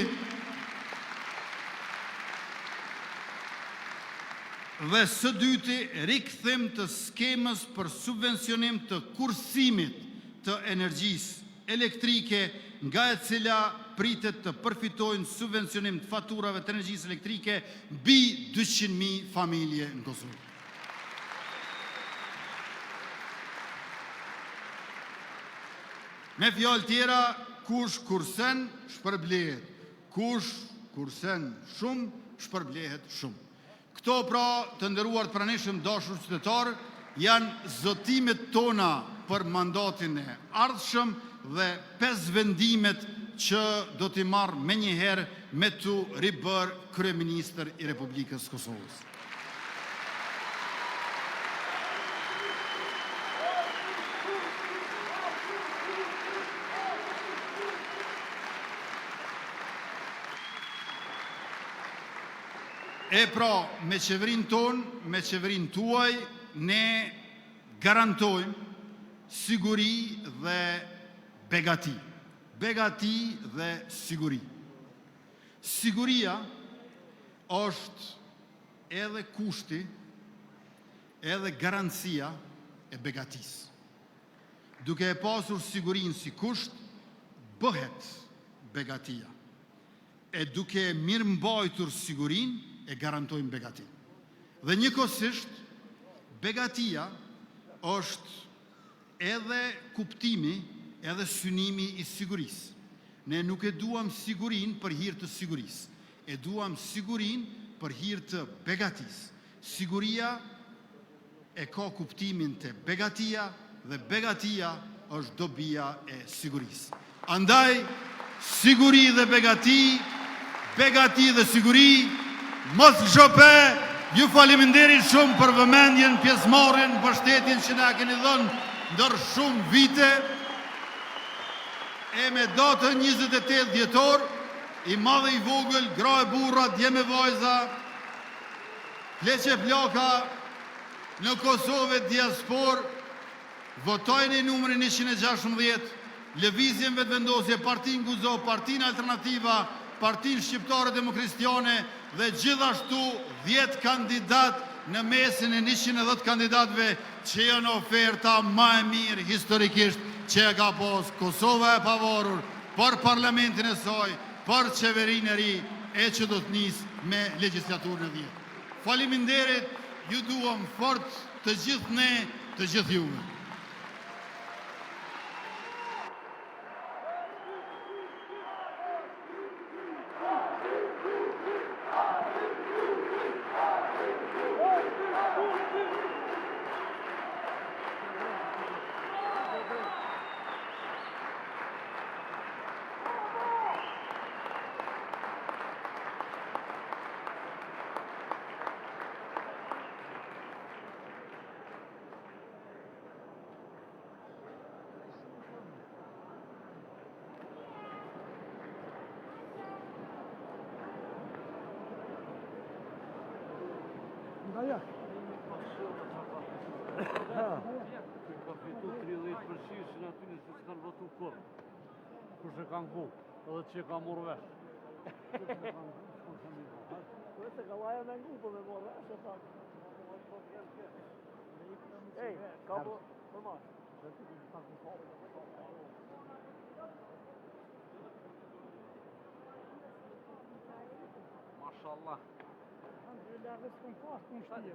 rikthim të skemës për subvencionim të kursimit të energjisë elektrike, nga e cila pritet të përfitojnë subvencionim të faturave të energjisë elektrike mbi 200.000 familje në Kosovë. Me fjalë tjera, kush kursen shpërblehet, kush kursen shumë shpërblehet shumë. Këto pra të nderuar të pranishëm dashur qytetarë janë zotimet tona për mandatin e ardhshëm dhe 5 vendimet që do t'i marrë me njëherë me të ribër kryeministër i Republikës Kosovës. E pra, me qeverin tonë, me qeverin tuaj, ne garantojmë siguri dhe begati. Begati dhe siguri. Siguria është edhe kushti, edhe garancia e begatisë. Duke e pasur sigurin si kusht, bëhet begatia. E duke mirë mbajtur sigurin, e garantojmë begati. Dhe njëkohësisht, begatia është edhe kuptimi, edhe synimi i sigurisë. Ne nuk e duam sigurin për hir të sigurisë, e duam sigurin për hir të begatisë. Siguria e ka kuptimin të begatia dhe begatia është dobia e sigurisë. Andaj, siguri dhe begati, begati dhe siguri, mos gjope, ju faleminderit shumë për vëmendjen, pjesëmarrjen, mbështetjen që na keni dhënë ndër shumë vite. E me datën 28 dhjetor, i madhe i vogël, gra e burra, djem e vajza, pleqe plaka në Kosovë diaspor, votojnë i numrin 116, lëvizjen vetëvendosje, Partinë Guzo, Partinë Alternativa, Partinë Shqiptare Demokristiane dhe gjithashtu 10 kandidat në mesin e 110 kandidatëve që janë oferta më e mirë historikisht që e ka pas Kosova e pavarur për parlamentin e saj, për qeverinë e ri e që do të nisë me legjislaturën e 10. Faleminderit, ju duam fort të gjithë ne, të gjithë juve. Aja. Ka fitu 30% aty në se s'kanë votu kur. Kur që kanë ku, edhe që ka morë vesh. Kërse ka laja me ngu për me morë vesh, e tak. Ej, ka po, përma. Mashallah. Alhamdulillah, dhe s'kom pas, s'kom shtirë.